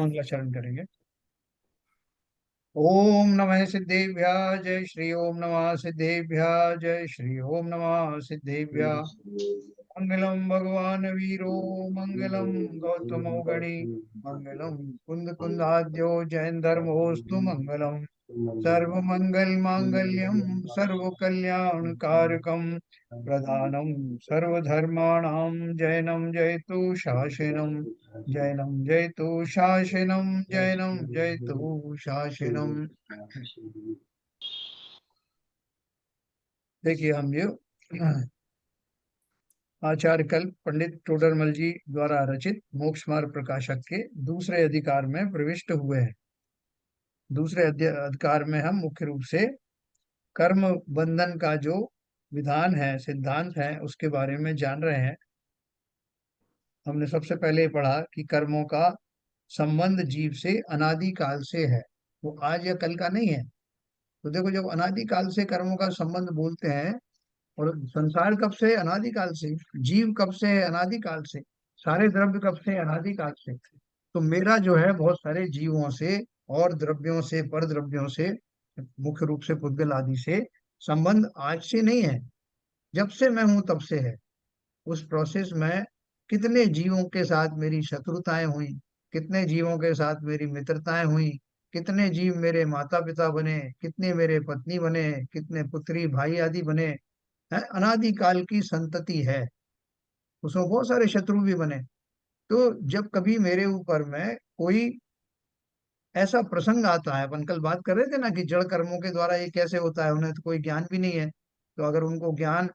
मंगलाचरण करेंगे। ओम नमः सिद्धेभ्यः जय श्री ओम नमः सिद्धेभ्यः जय श्री ओम नमः सिद्धेभ्यः। मंगलम भगवान वीरो मंगलम गौतमो गणि मंगलम कुंद कुंदाद्यो जैन धर्मोस्तु मंगलम। सर्वमंगल मांगल्यम सर्व कल्याण कारकम प्रधानम सर्वधर्माणां जैनम जयतु शासनम। जैनम जयतु शासनम जैनम जयतु शासनम। देखिए हम ये आचार्य कल्प पंडित टोडरमल जी द्वारा रचित मोक्ष मार्ग प्रकाशक के दूसरे अधिकार में प्रविष्ट हुए हैं। दूसरे अधिकार में हम मुख्य रूप से कर्म बंधन का जो विधान है, सिद्धांत है, उसके बारे में जान रहे हैं। हमने सबसे पहले पढ़ा कि कर्मों का संबंध जीव से अनादि काल से है, वो आज या कल का नहीं है। तो देखो, जब अनादि काल से कर्मों का संबंध बोलते हैं, और संसार कब से है? अनादि काल से। जीव कब से है? अनादि काल से। सारे द्रव्य कब से? अनादि काल से। तो मेरा जो है बहुत सारे जीवों से और द्रव्यों से, पर द्रव्यों से, मुख्य रूप से पुद्गल आदि से संबंध आज से नहीं है, जब से मैं हूं तब से है। उस प्रोसेस में कितने जीवों के साथ मेरी शत्रुताएं हुई, कितने जीवों के साथ मेरी मित्रताएं हुई, कितने जीव मेरे माता पिता बने, कितने मेरे पत्नी बने, कितने पुत्री भाई आदि बने, है। अनादि काल की संतति है, उसमें बहुत सारे शत्रु भी बने। तो जब कभी मेरे ऊपर में कोई ऐसा प्रसंग आता है, अपन कल बात कर रहे थे ना कि जड़ कर्मों के द्वारा ये कैसे होता है, उन्हें तो कोई ज्ञान भी नहीं है। तो अगर उनको ज्ञान,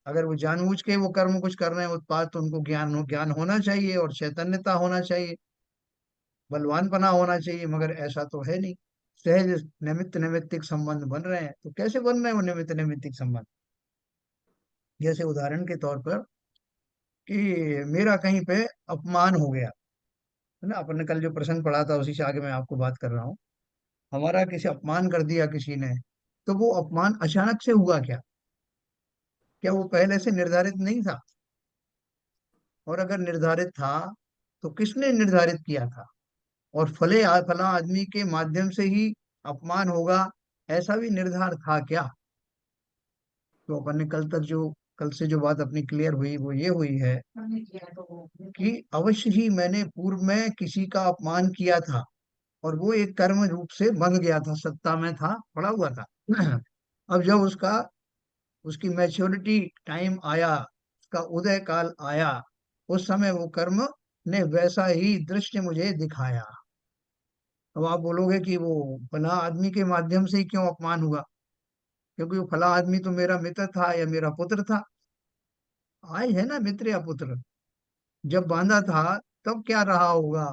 अगर वो जानबूझ के वो कर्म कुछ कर रहे हैं उत्पाद, तो उनको ज्ञान होना चाहिए और चैतन्यता होना चाहिए, बलवानपना होना चाहिए, मगर ऐसा तो है नहीं। सहज निमित्त नैमित्तिक संबंध बन रहे हैं। तो कैसे बन रहे हैं वो निमित्त नैमित्तिक संबंध? जैसे उदाहरण के तौर पर कि मेरा कहीं पे अपमान हो गया, है ना। अपन ने कल जो प्रसंग पढ़ा था उसी से आगे मैं आपको बात कर रहा हूँ। हमारा किसी अपमान कर दिया किसी ने, तो वो अपमान अचानक से हुआ क्या? क्या वो पहले से निर्धारित नहीं था? और अगर निर्धारित था तो किसने निर्धारित किया था? और फला आदमी के माध्यम से ही अपमान होगा, ऐसा भी निर्धार था क्या? तो अपन ने कल से जो बात अपनी क्लियर हुई वो ये हुई है कि अवश्य ही मैंने पूर्व में किसी का अपमान किया था, और वो एक कर्म रूप से बंध गया था, सत्ता में था, पड़ा हुआ था। अब जब उसकी मैच्योरिटी टाइम आया, उसका उदय काल आया, उस समय वो कर्म ने वैसा ही दृश्य मुझे दिखाया। अब आप बोलोगे कि वो फला आदमी के माध्यम से ही क्यों अपमान हुआ? क्योंकि वो फला आदमी तो मेरा मित्र था या मेरा पुत्र था। आज है ना मित्र या पुत्र, जब बांधा था तब क्या रहा होगा?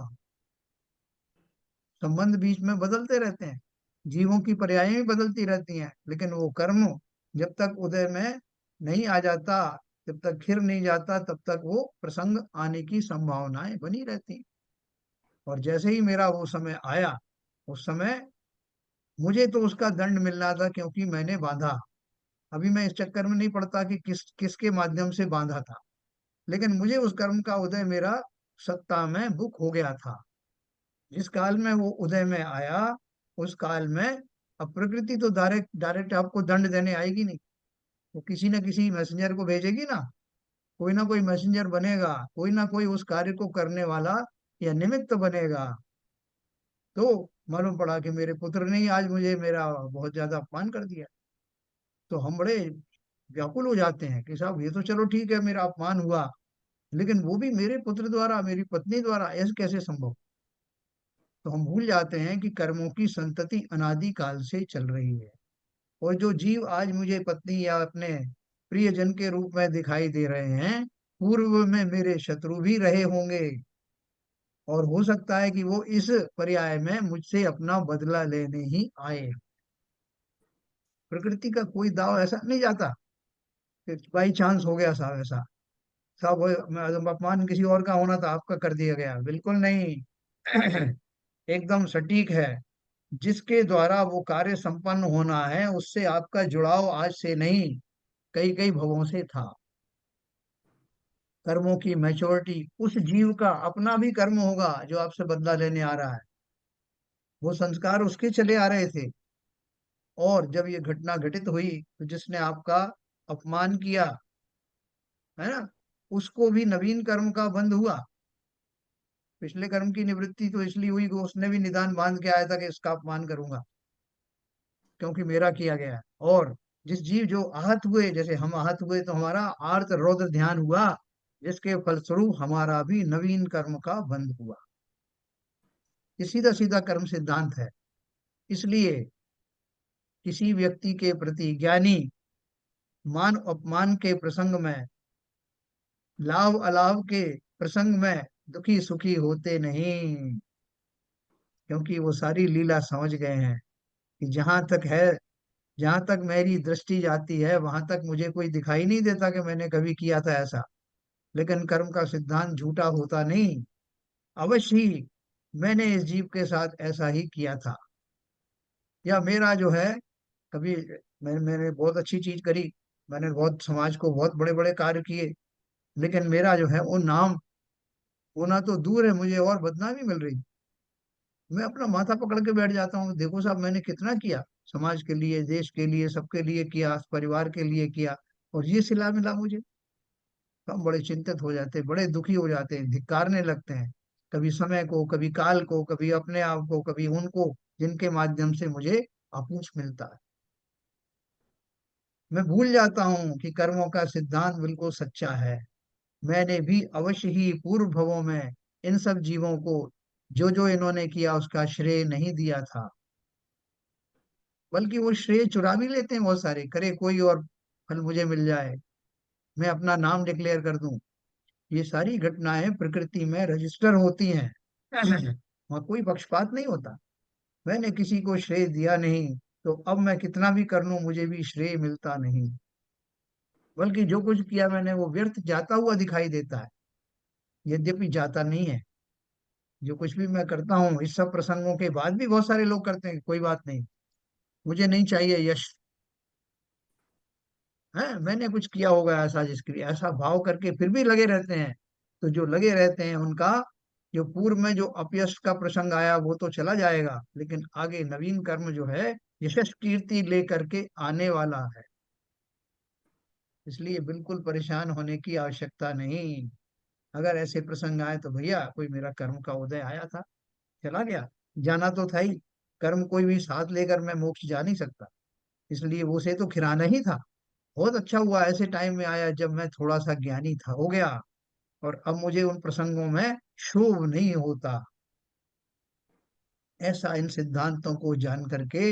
संबंध बीच में बदलते रहते हैं, जीवों की पर्यायें भी बदलती रहती हैं, लेकिन वो कर्म जब तक उदय में नहीं आ जाता, जब तक खिर नहीं जाता, तब तक वो प्रसंग आने की संभावनाएं बनी रहती हैं। और जैसे ही मेरा वो समय आया, उस समय मुझे तो उसका दंड मिलना था, क्योंकि मैंने बांधा। अभी मैं इस चक्कर में नहीं पड़ता कि किसके माध्यम से बांधा था, लेकिन मुझे उस कर्म का उदय मेरा सत्ता में बुक हो गया था। जिस काल में वो उदय में आया, उस काल में अब प्रकृति तो डायरेक्ट डायरेक्ट आपको दंड देने आएगी नहीं, वो किसी न किसी मैसेंजर को भेजेगी ना कोई मैसेंजर बनेगा, कोई ना कोई उस कार्य को करने वाला या निमित्त बनेगा। तो मालूम पड़ा कि मेरे पुत्र ने ही आज मुझे मेरा बहुत ज्यादा अपमान कर दिया। तो हम बड़े व्याकुल हो जाते हैं कि साहब, ये तो चलो ठीक है, मेरा अपमान हुआ, लेकिन वो भी मेरे पुत्र द्वारा, मेरी पत्नी द्वारा, ऐसे कैसे संभव? तो हम भूल जाते हैं कि कर्मों की संतति अनादि काल से चल रही है। और जो जीव आज मुझे पत्नी या अपने प्रियजन के रूप में दिखाई दे रहे हैं, पूर्व में मेरे शत्रु भी रहे होंगे, और हो सकता है कि वो इस पर्याय में मुझसे अपना बदला लेने ही आए। प्रकृति का कोई दाव ऐसा नहीं जाता कि बाई चांस हो गया साहब ऐसा। साहब अपमान किसी और का होना था, आपका कर दिया गया, बिल्कुल नहीं। एकदम सटीक है। जिसके द्वारा वो कार्य संपन्न होना है, उससे आपका जुड़ाव आज से नहीं, कई कई भवों से था। कर्मों की मैच्योरिटी, उस जीव का अपना भी कर्म होगा जो आपसे बदला लेने आ रहा है। वो संस्कार उसके चले आ रहे थे, और जब ये घटना घटित हुई तो जिसने आपका अपमान किया, है ना, उसको भी नवीन कर्म का बंध हुआ। पिछले कर्म की निवृत्ति तो इसलिए हुई कि उसने भी निदान बांध के आया था कि इसका अपमान करूंगा क्योंकि मेरा किया गया है। और जिस जीव जो आहत हुए, जैसे हम आहत हुए तो हमारा आर्त रौद्र ध्यान हुआ, जिसके फलस्वरूप हमारा भी नवीन कर्म का बंध हुआ। ये सीधा सीधा कर्म सिद्धांत है। इसलिए किसी व्यक्ति के प्रति ज्ञानी मान अपमान के प्रसंग में, लाभ अलाभ के प्रसंग में दुखी सुखी होते नहीं, क्योंकि वो सारी लीला समझ गए हैं कि जहां तक मेरी दृष्टि जाती है वहां तक मुझे कोई दिखाई नहीं देता कि मैंने कभी किया था ऐसा। लेकिन कर्म का सिद्धांत झूठा होता नहीं। अवश्य ही मैंने इस जीव के साथ ऐसा ही किया था, या मेरा जो है कभी, मैंने बहुत अच्छी चीज करी, मैंने बहुत समाज को बहुत बड़े बड़े कार्य किए, लेकिन मेरा जो है वो नाम होना तो दूर है, मुझे और बदनामी मिल रही। मैं अपना माथा पकड़ के बैठ जाता हूँ, देखो साहब मैंने कितना किया, समाज के लिए, देश के लिए, सबके लिए किया, परिवार के लिए किया, और ये सिला मिला मुझे। तो हम बड़े चिंतित हो जाते हैं, बड़े दुखी हो जाते हैं, धिक्कारने लगते हैं, कभी समय को, कभी काल को, कभी अपने आप को, कभी उनको जिनके माध्यम से मुझे अपूछ मिलता है। मैं भूल जाता हूँ कि कर्मों का सिद्धांत बिल्कुल सच्चा है। मैंने भी अवश्य ही पूर्व भवों में इन सब जीवों को जो जो इन्होंने किया उसका श्रेय नहीं दिया था, बल्कि वो श्रेय चुरा भी लेते हैं बहुत सारे, करे कोई और फल मुझे मिल जाए, मैं अपना नाम डिक्लेयर कर दूं। ये सारी घटनाएं प्रकृति में रजिस्टर होती हैं। वहाँ कोई पक्षपात नहीं होता। मैंने किसी को श्रेय दिया नहीं, तो अब मैं कितना भी कर लूं मुझे भी श्रेय मिलता नहीं, बल्कि जो कुछ किया मैंने वो व्यर्थ जाता हुआ दिखाई देता है, यद्यपि जाता नहीं है। जो कुछ भी मैं करता हूँ इस सब प्रसंगों के बाद भी बहुत सारे लोग करते हैं, कोई बात नहीं, मुझे नहीं चाहिए यश, है मैंने कुछ किया होगा ऐसा जिसके लिए, ऐसा भाव करके फिर भी लगे रहते हैं। तो जो लगे रहते हैं उनका, जो पूर्व में जो अपयश का प्रसंग आया वो तो चला जाएगा, लेकिन आगे नवीन कर्म जो है यशस कीर्ति लेकर के आने वाला है। इसलिए बिल्कुल परेशान होने की आवश्यकता नहीं। अगर ऐसे प्रसंग आए तो भैया कोई मेरा कर्म का उदय आया था, चला गया, जाना तो था ही। कर्म कोई भी साथ लेकर मैं मोक्ष जा नहीं सकता, इसलिए वो से तो खिराना ही था। बहुत अच्छा हुआ ऐसे टाइम में आया जब मैं थोड़ा सा ज्ञानी था, हो गया, और अब मुझे उन प्रसंगों में क्षोभ नहीं होता। ऐसा इन सिद्धांतों को जान करके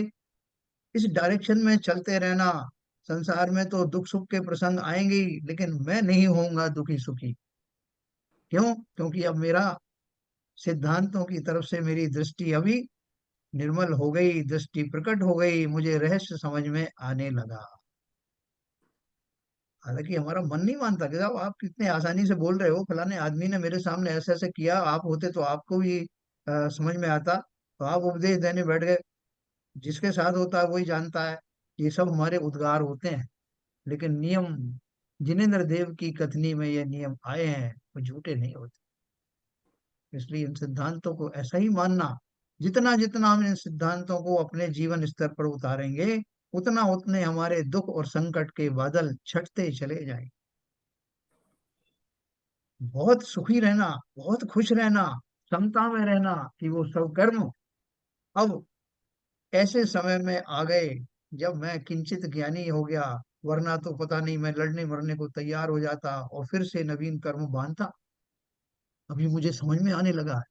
इस डायरेक्शन में चलते रहना। संसार में तो दुख सुख के प्रसंग आएंगे ही, लेकिन मैं नहीं होऊंगा दुखी सुखी। क्यों? क्योंकि अब मेरा सिद्धांतों की तरफ से मेरी दृष्टि अभी निर्मल हो गई, दृष्टि प्रकट हो गई, मुझे रहस्य समझ में आने लगा। हालांकि हमारा मन नहीं मानता कि साहब आप कितने आसानी से बोल रहे हो, फलाने आदमी ने मेरे सामने ऐसे ऐसे किया, आप होते तो आपको भी समझ में आता, तो आप उपदेश देने बैठ गए। जिसके साथ होता है वही जानता है, ये सब हमारे उद्गार होते हैं, लेकिन नियम, जिनेंद्र देव की कथनी में ये नियम आए हैं, वो झूठे नहीं होते। इसलिए इन सिद्धांतों को ऐसा ही मानना, जितना जितना हम इन सिद्धांतों को अपने जीवन स्तर पर उतारेंगे, उतना उतने हमारे दुख और संकट के बादल छटते चले जाएंगे। बहुत सुखी रहना, बहुत खुश रहना, समता में रहना, कि वो सब कर्म अब ऐसे समय में आ गए जब मैं किंचित ज्ञानी हो गया, वरना तो पता नहीं मैं लड़ने मरने को तैयार हो जाता और फिर से नवीन कर्म बांधता। अभी मुझे समझ में आने लगा है।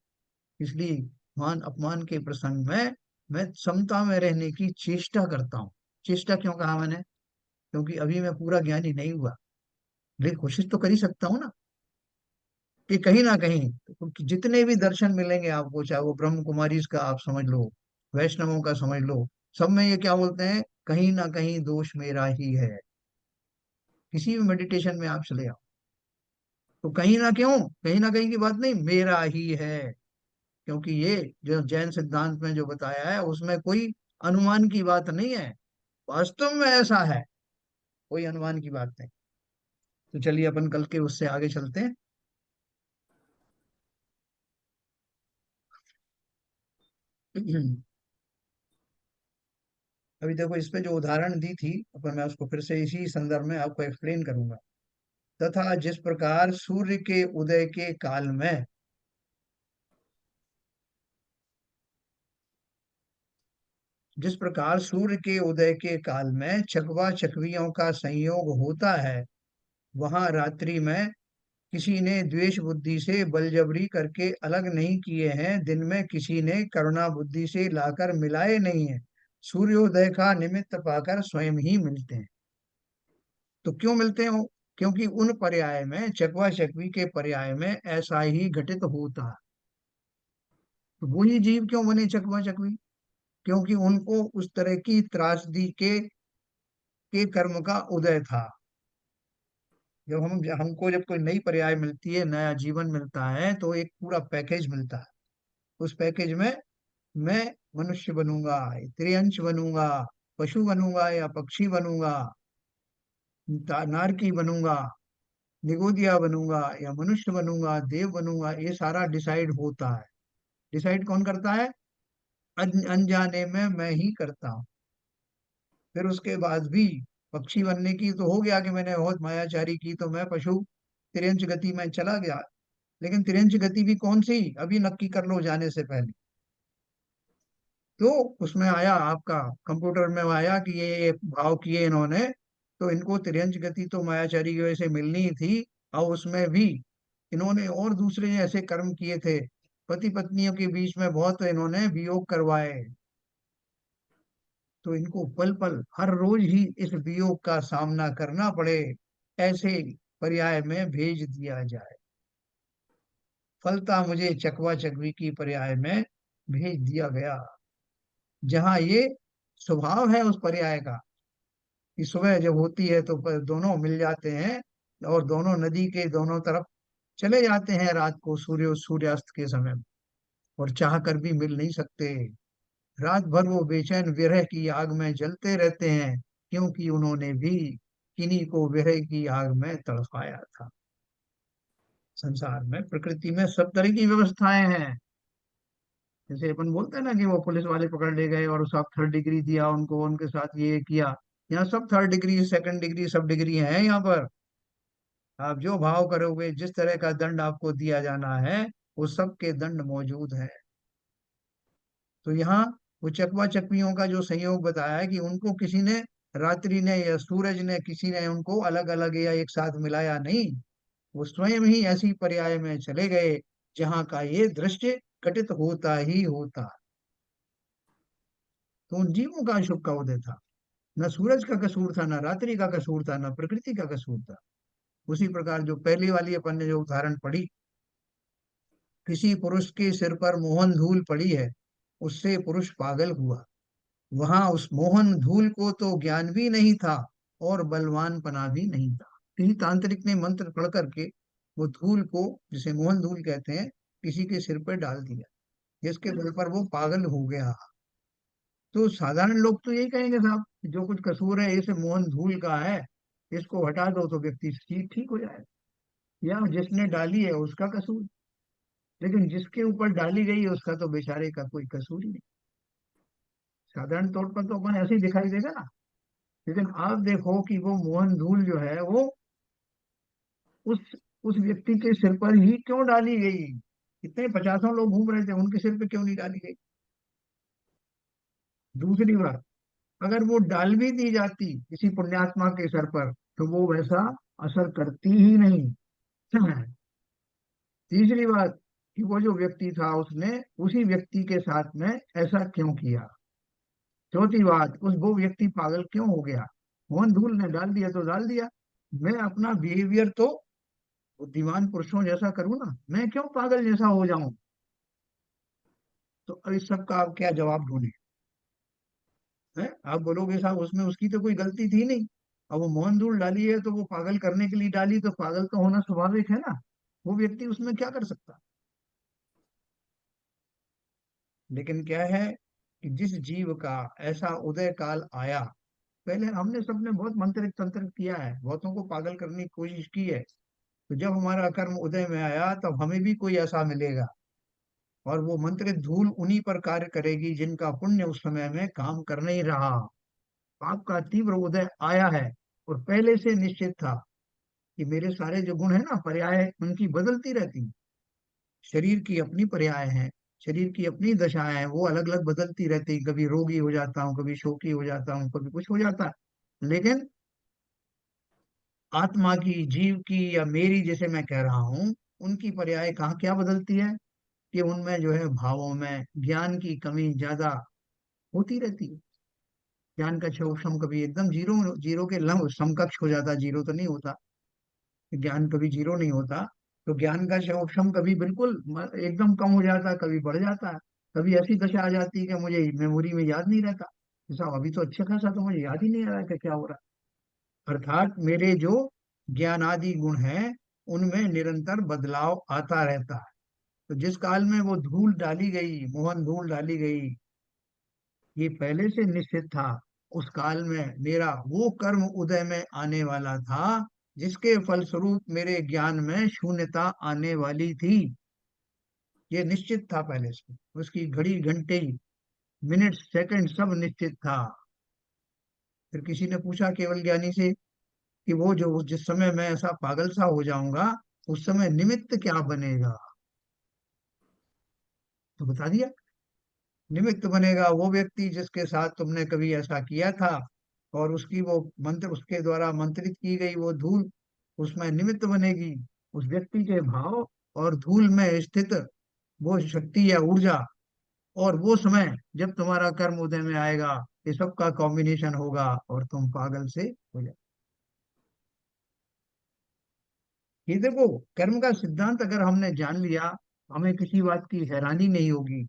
इसलिए मान अपमान के प्रसंग में मैं समता में रहने की चेष्टा करता हूँ। चेष्टा क्यों कहा मैंने? क्योंकि अभी मैं पूरा ज्ञानी नहीं हुआ, लेकिन कोशिश तो कर ही सकता हूँ ना, कि कहीं ना कहीं तो जितने भी दर्शन मिलेंगे आपको, चाहे वो ब्रह्म कुमारी का आप समझ लो, वैष्णवों का समझ लो, सब में ये क्या बोलते हैं, कहीं ना कहीं दोष मेरा ही है। किसी भी मेडिटेशन में आप चले आओ तो कहीं ना, क्यों कहीं ना कहीं की बात नहीं, मेरा ही है। क्योंकि ये जो जैन सिद्धांत में जो बताया है उसमें कोई अनुमान की बात नहीं है, वास्तव में ऐसा है, कोई अनुमान की बात नहीं। तो चलिए अपन कल के उससे आगे चलते हैं। अभी देखो इस पे जो उदाहरण दी थी अपन, मैं उसको फिर से इसी संदर्भ में आपको एक्सप्लेन करूंगा। तथा जिस प्रकार सूर्य के उदय के काल में, जिस प्रकार सूर्य के उदय के काल में चकवा चकवियों का संयोग होता है, वहां रात्रि में किसी ने द्वेष बुद्धि से बलजबरी करके अलग नहीं किए हैं, दिन में किसी ने करुणा बुद्धि से लाकर मिलाए नहीं है, सूर्योदय का निमित्त पाकर स्वयं ही मिलते हैं। तो क्यों मिलते हैं वो? क्योंकि उन पर्याय में, चकवा चकवी के पर्याय में ऐसा ही घटित होता है। तो वही जीव क्यों बने चकवा चकवी? क्योंकि उनको उस तरह की त्रासदी के कर्म का उदय था। जब हमको जब कोई नई पर्याय मिलती है, नया जीवन मिलता है, तो एक पूरा पैकेज मिलता है। उस पैकेज में मैं मनुष्य बनूंगा, त्रियंश बनूंगा, पशु बनूंगा या पक्षी बनूंगा, नारकी बनूंगा, निगोदिया बनूंगा या मनुष्य बनूंगा, देव बनूंगा, ये सारा डिसाइड होता है। डिसाइड कौन करता है? अनजाने में मैं ही करता हूँ। फिर उसके बाद भी पक्षी बनने की तो हो गया कि मैंने बहुत मायाचारी की तो मैं पशु तिरंज गति में चला गया। लेकिन तिरंज गति भी कौन सी, अभी नक्की कर लो जाने से पहले। तो उसमें आया आपका, कंप्यूटर में आया कि ये भाव किए इन्होंने, तो इनको तिरंज गति तो मायाचारी की वजह से मिलनी ही थी। और उसमें भी इन्होंने और दूसरे ऐसे कर्म किए थे, पति पत्नियों के बीच में बहुत इन्होंने वियोग करवाए, तो इनको पल पल हर रोज ही इस वियोग का सामना करना पड़े, ऐसे पर्याय में भेज दिया जाए। फलता मुझे चकवा चकवी की पर्याय में भेज दिया गया, जहां ये स्वभाव है उस पर्याय का कि सुबह जब होती है तो दोनों मिल जाते हैं, और दोनों नदी के दोनों तरफ चले जाते हैं रात को सूर्यास्त के समय, और चाह कर भी मिल नहीं सकते। रात भर वो बेचैन विरह की आग में जलते रहते हैं, क्योंकि उन्होंने भी किन्हीं को विरह की आग में तड़पाया था। संसार में, प्रकृति में सब तरह की व्यवस्थाएं हैं। जैसे अपन बोलते हैं ना कि वो पुलिस वाले पकड़ ले गए और सब थर्ड डिग्री दिया उनको, उनके साथ ये किया। यहाँ सब थर्ड डिग्री, सेकंड डिग्री, सब डिग्री है यहाँ पर। आप जो भाव करोगे, जिस तरह का दंड आपको दिया जाना है, वो सब के दंड मौजूद है। तो यहाँ वो चकवा चकवियों का जो संयोग बताया है कि उनको किसी ने, रात्रि ने या सूरज ने, किसी ने उनको अलग अलग या एक साथ मिलाया नहीं। वो स्वयं ही ऐसी पर्याय में चले गए जहाँ का ये दृश्य घटित होता ही होता। तो उन जीवों का शुभ का उदय था। न सूरज का कसूर था, न रात्रि का कसूर था, न प्रकृति का कसूर था। उसी प्रकार जो पहली वाली अपन ने जो उदाहरण पढ़ी, किसी पुरुष के सिर पर मोहन धूल पड़ी है, उससे पुरुष पागल हुआ। वहां उस मोहन धूल को तो ज्ञान भी नहीं था और बलवान पना भी नहीं था। किसी तांत्रिक ने मंत्र पढ़ करके वो धूल को, जिसे मोहन धूल कहते हैं, किसी के सिर पर डाल दिया, जिसके बल पर वो पागल हो गया। तो साधारण लोग तो यही कहेंगे साहब कि जो कुछ कसूर है इसे मोहन धूल का है, इसको हटा दो तो व्यक्ति ठीक ठीक हो जाए, या जिसने डाली है उसका कसूर। लेकिन जिसके ऊपर डाली गई है उसका तो बेचारे का कोई कसूर ही नहीं। साधारण तौर पर तो अपन ऐसे ही दिखाई देगा ना। लेकिन आप देखो कि वो मोहन धूल जो है वो उस उस व्यक्ति के सिर पर ही क्यों डाली गई? इतने पचासों लोग घूम रहे थे, उनके सिर पे क्यों नहीं डाली गई? दूसरी बात, अगर वो डाल भी दी जाती किसी पुण्यात्मा के सर पर, तो वो वैसा असर करती ही नहीं। तीसरी बात, कि वो जो व्यक्ति था उसने उसी व्यक्ति के साथ में ऐसा क्यों किया? चौथी बात, वो व्यक्ति पागल क्यों हो गया? मोहन धूल ने डाल दिया तो डाल दिया, मैं अपना बिहेवियर तो बुद्धिमान पुरुषों जैसा करूँ ना, मैं क्यों पागल जैसा हो जाऊं? तो अब इस सब का आप क्या जवाब ढूंढे? हैं? आप बोलोगे साहब उसमें उसकी तो कोई गलती थी नहीं, अब वो मोहन धूल डाली है तो वो पागल करने के लिए डाली, तो पागल तो होना स्वाभाविक है ना, वो व्यक्ति उसमें क्या कर सकता? लेकिन क्या है कि जिस जीव का ऐसा उदय काल आया, पहले हमने सबने बहुत मंत्रित तंत्र किया है, बहुतों को पागल करने की कोशिश की है। तो जब हमारा कर्म उदय में आया तब हमें भी कोई ऐसा मिलेगा, और वो मंत्रित धूल उन्हीं पर कार्य करेगी जिनका पुण्य उस समय में काम कर नहीं रहा। पाप का तीव्र उदय आया है, और पहले से निश्चित था कि मेरे सारे जो गुण है ना, पर्याय उनकी बदलती रहती। शरीर की अपनी पर्याय हैं, शरीर की अपनी दशाएं हैं, वो अलग अलग बदलती रहती। कभी रोगी हो जाता हूँ, कभी शोकी हो जाता हूँ, कभी कुछ हो जाता है। लेकिन आत्मा की, जीव की, या मेरी जैसे मैं कह रहा हूँ, उनकी पर्याय कहाँ क्या बदलती है कि उनमें जो है भावों में ज्ञान की कमी ज्यादा होती रहती है। ज्ञान का क्षोभम कभी एकदम जीरो, जीरो के लम समकक्ष हो जाता, जीरो तो नहीं होता, ज्ञान कभी जीरो नहीं होता। तो ज्ञान का क्षोभम कभी बिल्कुल एकदम कम हो जाता, कभी बढ़ जाता है। कभी ऐसी दशा आ जाती है कि मुझे मेमोरी में याद नहीं रहता, साहब अभी तो अच्छा खासा तो मुझे याद ही नहीं आ रहा है कि क्या हो रहा है। अर्थात मेरे जो ज्ञानादि गुण हैं उनमें निरंतर बदलाव आता रहता है। तो जिस काल में वो धूल डाली गई, मोहन धूल डाली गई, ये पहले से निश्चित था। उस काल में मेरा वो कर्म उदय में आने वाला था जिसके फलस्वरूप मेरे ज्ञान में शून्यता आने वाली थी। ये निश्चित था पहले से, उसकी घड़ी घंटे मिनट सेकंड सब निश्चित था। फिर किसी ने पूछा केवल ज्ञानी से कि वो जो जिस समय मैं ऐसा पागल सा हो जाऊंगा उस समय निमित्त क्या बनेगा। तो बता दिया, निमित्त बनेगा वो व्यक्ति जिसके साथ तुमने कभी ऐसा किया था, और उसकी वो मंत्र, उसके द्वारा मंत्रित की गई वो धूल उसमें निमित्त बनेगी। उस व्यक्ति के भाव और धूल में स्थित वो शक्ति या ऊर्जा, और वो समय जब तुम्हारा कर्म उदय में आएगा, ये सब का कॉम्बिनेशन होगा और तुम पागल से हो जाए। ये देखो, कर्म का सिद्धांत अगर हमने जान लिया, हमें किसी बात की हैरानी नहीं होगी।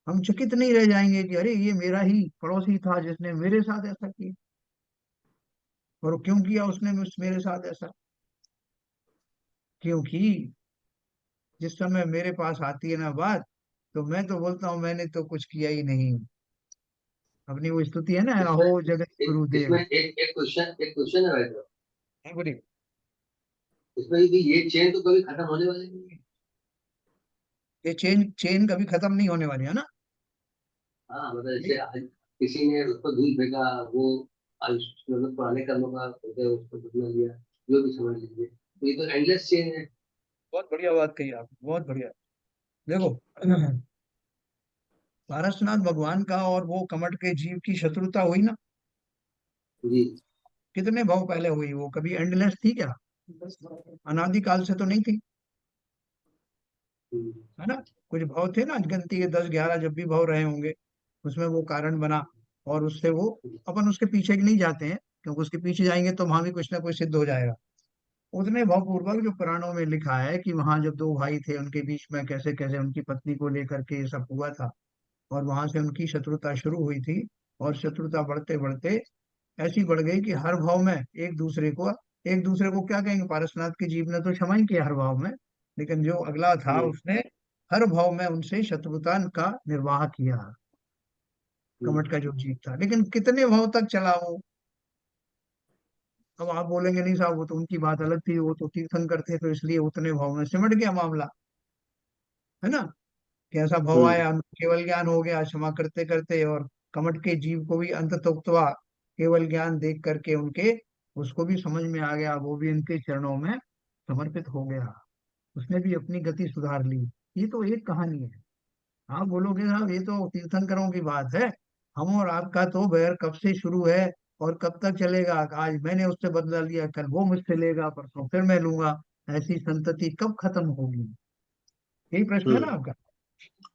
हम चकित नहीं रह जाएंगे कि अरे ये मेरा ही पड़ोसी था जिसने मेरे साथ ऐसा किया, और क्यों किया उसने मेरे साथ ऐसा। क्योंकि जिस समय मेरे पास आती है ना बात, तो मैं तो बोलता हूँ मैंने तो कुछ किया ही नहीं। अपनी वो स्तुति है ना, इसमें अहो जगत इसमें गुरुदेव। एक क्वेश्चन है भाई साहब। है बोलिए। इसमें ये चेन तो कभी खत्म होने वाली नहीं है। ये चेन चेन कभी खत्म नहीं होने वाली है ना। हाँ मतलब ये जैसे आज किसी ने उसको धूल फेंका, वो आज मतलब पुराने कर्मों का होते उसको बदला लिया, जो भी समझ लीजिए, तो ये तो एंडलेस चेन है। बहुत बढ़िया बात कही आप, बहुत बढ़िया। देखो, पारसनाथ भगवान का और वो कमट के जीव की शत्रुता हुई ना, जी। कितने भाव पहले हुई, वो कभी एंडलेस थी क्या? अनादिकाल से तो नहीं थी, हम्म, है ना। कुछ भाव थे ना, गिनती के 10 11 जब भी भाव रहे होंगे, उसमें वो कारण बना, और उससे वो, अपन उसके पीछे नहीं जाते हैं, क्योंकि उसके पीछे जाएंगे तो वहां भी कुछ ना कुछ सिद्ध हो जाएगा। उतने भावपूर्वक जो पुराणों में लिखा है कि वहां जब दो भाई थे उनके बीच में कैसे कैसे उनकी पत्नी को लेकर के ये सब हुआ था, और वहां से उनकी शत्रुता शुरू हुई थी, और शत्रुता बढ़ते बढ़ते ऐसी बढ़ गई कि हर भाव में एक दूसरे को क्या कहेंगे, पारसनाथ के जीव ने तो क्षमा ही किया हर भाव में, लेकिन जो अगला था हम्म, उसने हर भाव में उनसे शत्रुता का निर्वाह किया। हम्म, कमट का जो जीव था, लेकिन कितने भाव तक चला वो। अब आप बोलेंगे नहीं साहब वो तो उनकी बात अलग थी, वो तो तीर्थंकर थे तो इसलिए उतने भाव में सिमट गया मामला, है ना। कैसा भाव हम्म, आया, उनको केवल ज्ञान हो गया क्षमा करते करते, और कमट के जीव को भी अंत तोक्तवा, केवल ज्ञान देख करके उनके, उसको भी समझ में आ गया, वो भी इनके चरणों में समर्पित हो गया। उसने भी अपनी गति सुधार ली। ये तो एक कहानी है। आप बोलोगे साहब ये तो तीर्थंकरों की बात है, हम और आपका तो बैर कब से शुरू है और कब तक चलेगा। आज मैंने उससे बदला लिया, कल वो मुझसे लेगा, परसों फिर मैं लूंगा, ऐसी संतति कब खत्म होगी। यही प्रश्न है ना हम्म। आपका।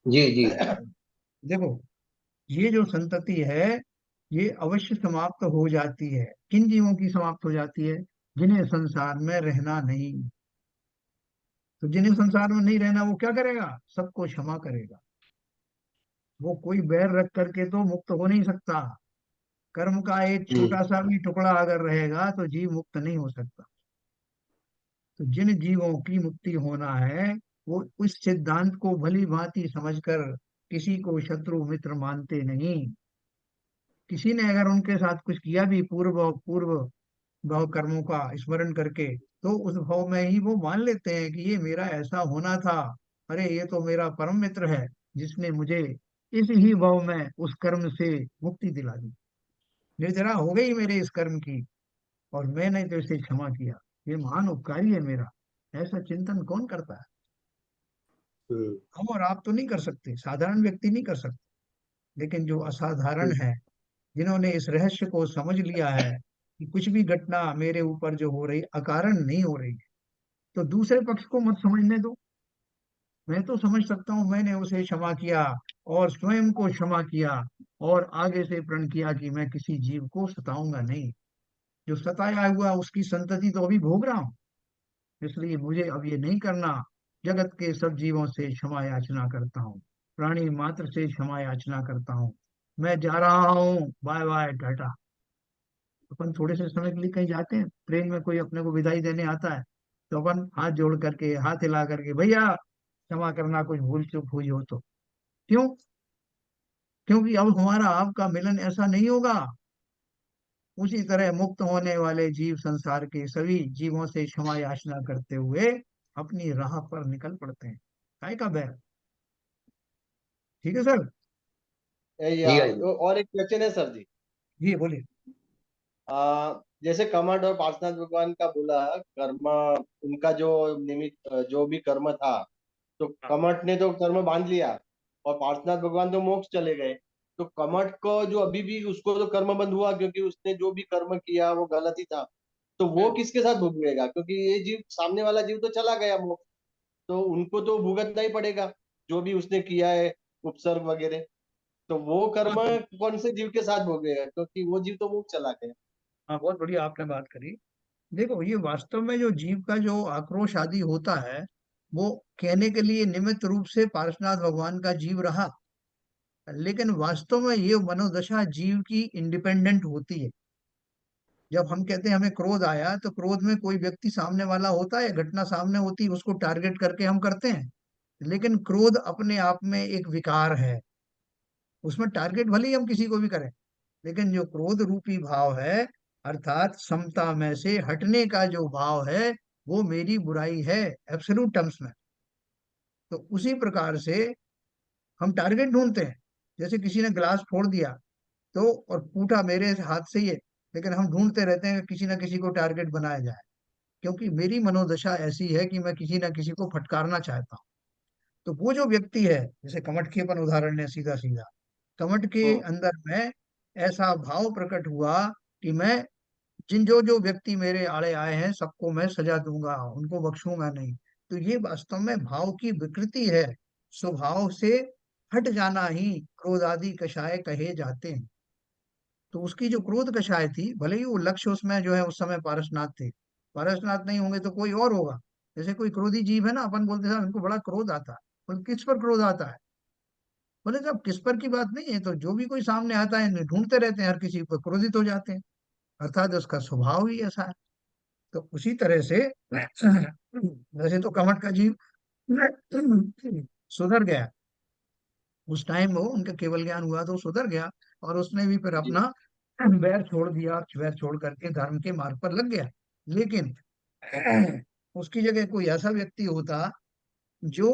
जी जी। देखो, ये जो संतति है ये अवश्य समाप्त हो जाती है। किन जीवों की समाप्त हो जाती है? जिन्हें संसार में रहना नहीं। तो जिन्हें संसार में नहीं रहना वो क्या करेगा? सबको क्षमा करेगा। वो कोई बैर रख करके तो मुक्त हो नहीं सकता। कर्म का एक हम्म, छोटा सा भी टुकड़ा अगर रहेगा तो जीव मुक्त नहीं हो सकता। तो जिन जीवों की मुक्ति होना है वो उस सिद्धांत को भली भांति समझकर किसी को शत्रु मित्र मानते नहीं, किसी ने अगर उनके साथ कुछ किया भी पूर्व पूर्व भाव कर्मों का स्मरण करके, तो उस भाव में ही वो मान लेते हैं कि ये मेरा ऐसा होना था, अरे ये तो मेरा परम मित्र है जिसने मुझे इस ही भाव में उस कर्म से मुक्ति दिला दी, निर्जरा हो गई मेरे इस कर्म की, और मैंने तो इसे क्षमा किया, ये महान उपकारी है मेरा। ऐसा चिंतन कौन करता है? हम्म, हम और आप तो नहीं कर सकते, साधारण व्यक्ति नहीं कर सकते, लेकिन जो असाधारण हम्म, है, जिन्होंने इस रहस्य को समझ लिया है कि कुछ भी घटना मेरे ऊपर जो हो रही अकारण नहीं हो रही है, तो दूसरे पक्ष को मत समझने दो। मैं तो समझ सकता हूँ मैंने उसे क्षमा किया और स्वयं को क्षमा किया, और आगे से प्रण किया कि मैं किसी जीव को सताऊंगा नहीं। जो सताया हुआ उसकी संतति तो अभी भोग रहा हूँ, इसलिए मुझे अब ये नहीं करना। जगत के सब जीवों से क्षमा याचना करता हूँ, प्राणी मात्र से क्षमा याचना करता हूँ। मैं जा रहा हूँ, बाय बाय टाटा। अपन थोड़े से समय के लिए कहीं जाते हैं, ट्रेन में कोई अपने को विदाई देने आता है, तो अपन हाथ जोड़ करके, हाथ हिला करके, भैया क्षमा करना कुछ भूल चूक हुई हो तो। क्यों? क्योंकि अब हमारा आपका मिलन ऐसा नहीं होगा। उसी तरह मुक्त होने वाले जीव संसार के सभी जीवों से क्षमा याचना करते हुए अपनी राह पर निकल पड़ते हैं। काय का बैर। ठीक है सर। ठीक है जी। और एक क्वेश्चन है सर जी। जी बोलिए। जैसे कमठ और पार्श्वनाथ भगवान का बोला कर्म, उनका जो निमित्त जो भी कर्म था, तो हाँ। कमठ ने तो कर्म बांध लिया और पार्श्वनाथ भगवान तो मोक्ष चले गए। तो कमठ को जो अभी भी उसको तो कर्म बंध हुआ, क्योंकि उसने जो भी कर्म किया वो गलत ही था। तो वो हम्म। किसके साथ भुगतेगा? क्योंकि ये जीव, सामने वाला जीव तो चला गया मोक्ष, तो उनको तो भुगतना ही पड़ेगा जो भी उसने किया है, उपसर्ग वगैरह। तो वो कर्म बहुत कौन से जीव के साथ भोगेगा, क्योंकि वो जीव तो मोक्ष चला गया। हाँ, बहुत बढ़िया आपने बात करी। देखो, ये वास्तव में जो जीव का जो आक्रोश आदि होता है, वो कहने के लिए निमित्त रूप से पार्श्वनाथ भगवान का जीव रहा, लेकिन वास्तव में ये मनोदशा जीव की इंडिपेंडेंट होती है। जब हम कहते हैं हमें क्रोध आया, तो क्रोध में कोई व्यक्ति सामने वाला होता है, घटना सामने होती है, उसको टारगेट करके हम करते हैं। लेकिन क्रोध अपने आप में एक विकार है, उसमें टारगेट भले ही हम किसी को भी करें, लेकिन जो क्रोध रूपी भाव है, अर्थात समता में से हटने का जो भाव है, वो मेरी बुराई है एब्सोल्यूट टर्म्स में। तो उसी प्रकार से हम टारगेट ढूंढते हैं। जैसे किसी ने गिलास फोड़ दिया, तो और फूटा मेरे हाथ से ही है, लेकिन हम ढूंढते रहते हैं कि किसी ना किसी को टारगेट बनाया जाए, क्योंकि मेरी मनोदशा ऐसी है कि मैं किसी ना किसी को फटकारना चाहता हूँ। तो वो जो व्यक्ति है, जैसे कमठ की अपन उदाहरण लें, सीधा सीधा कमठ के हम्म। अंदर में ऐसा भाव प्रकट हुआ कि मैं जिन जो जो व्यक्ति मेरे आड़े आए हैं सबको मैं सजा दूंगा, उनको बख्शूंगा नहीं। तो ये वास्तव में भाव की विकृति है। स्वभाव से हट जाना ही क्रोध आदि कषाय कहे जाते हैं। तो उसकी जो क्रोध कषाय थी, भले ही वो लक्ष्य उसमें जो है उस समय पारसनाथ थे, पारसनाथ नहीं होंगे तो कोई और होगा। जैसे कोई क्रोधी जीव है ना, अपन बोलते हैं इनको बड़ा क्रोध आता है, बोले किस पर क्रोध आता है? बोले साहब किस पर की बात नहीं है, तो जो भी कोई सामने आता है ढूंढते रहते हैं, हर किसी पर क्रोधित हो जाते हैं, अर्थात उसका स्वभाव ही ऐसा है। तो उसी तरह से वैसे तो कमट का जीव सुधर गया, उस टाइम वो उनका केवल ज्ञान हुआ तो सुधर गया, और उसने भी फिर जी। अपना बैर छोड़ दिया, बैर छोड़ करके धर्म के मार्ग पर लग गया। लेकिन उसकी जगह कोई ऐसा व्यक्ति होता जो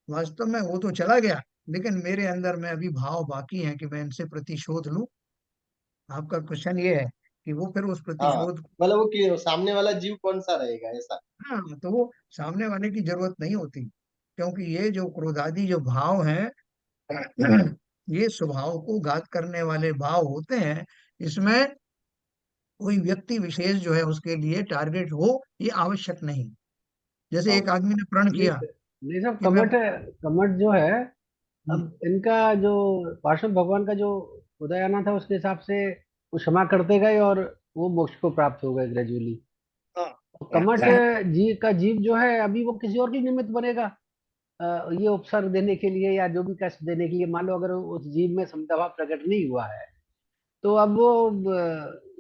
वास्तव में, वो तो चला गया, लेकिन मेरे अंदर में अभी भाव बाकी हैं कि मैं इनसे प्रतिशोध लूं। आपका क्वेश्चन ये है कि वो फिर उस हाँ, प्रतिशोध। मतलब वो सामने वाला जीव कौन सा रहेगा ऐसा। हाँ, तो वो सामने वाले की जरूरत नहीं होती, क्योंकि ये जो क्रोधादि जो भाव हैं, ये स्वभाव को घात करने वाले भाव होते हैं। इसमें कोई व्यक्ति विशेष जो है उसके लिए टारगेट हो, ये आवश्यक नहीं। जैसे हाँ। एक आदमी ने प्रण नहीं किया नहीं सब कि मैं। कमठ, कमठ जो है, हम्म। अब इनका जो पार्श्व भगवान का जो उदय आना था उसके हिसाब से वो क्षमा करते गए और वो मोक्ष को प्राप्त हो गए ग्रेजुअली। और कमठ हाँ। जी का जीव जो है अभी वो किसी और की निमित्त बनेगा, ये उपसर्ग देने के लिए या जो भी कष्ट देने के लिए। मान लो अगर उस जीव में समता भाव प्रकट नहीं हुआ है, तो अब वो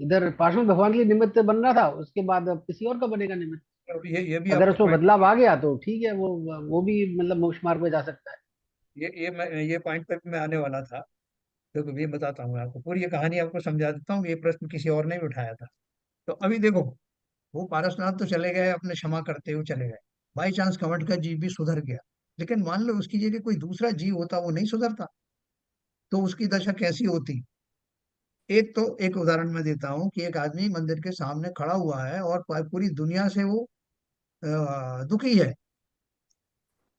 इधर पार्श्व भगवान के लिए निमित्त बन रहा था, उसके बाद अब किसी और का बनेगा निमित्त। अब ये भी अगर आपने उसमें पॉइंट, बदलाव आ गया तो ठीक है, वो भी मतलब मोक्ष मार्ग पे जा सकता है। ये पॉइंट पे मैं आने वाला था देखो ये बताता हूँ आपको, पूरी ये कहानी आपको समझा देता हूँ। ये प्रश्न किसी और ने भी उठाया था। तो अभी देखो, वो पारसनाथ तो चले गए, अपने क्षमा करते हुए चले गए। बाई चांस कमट का जीव भी सुधर गया, लेकिन मान लो उसकी जगह कोई दूसरा जीव होता, वो नहीं सुधरता, तो उसकी दशा कैसी होती। एक उदाहरण मैं देता हूँ कि एक आदमी मंदिर के सामने खड़ा हुआ है और पूरी दुनिया से वो दुखी है।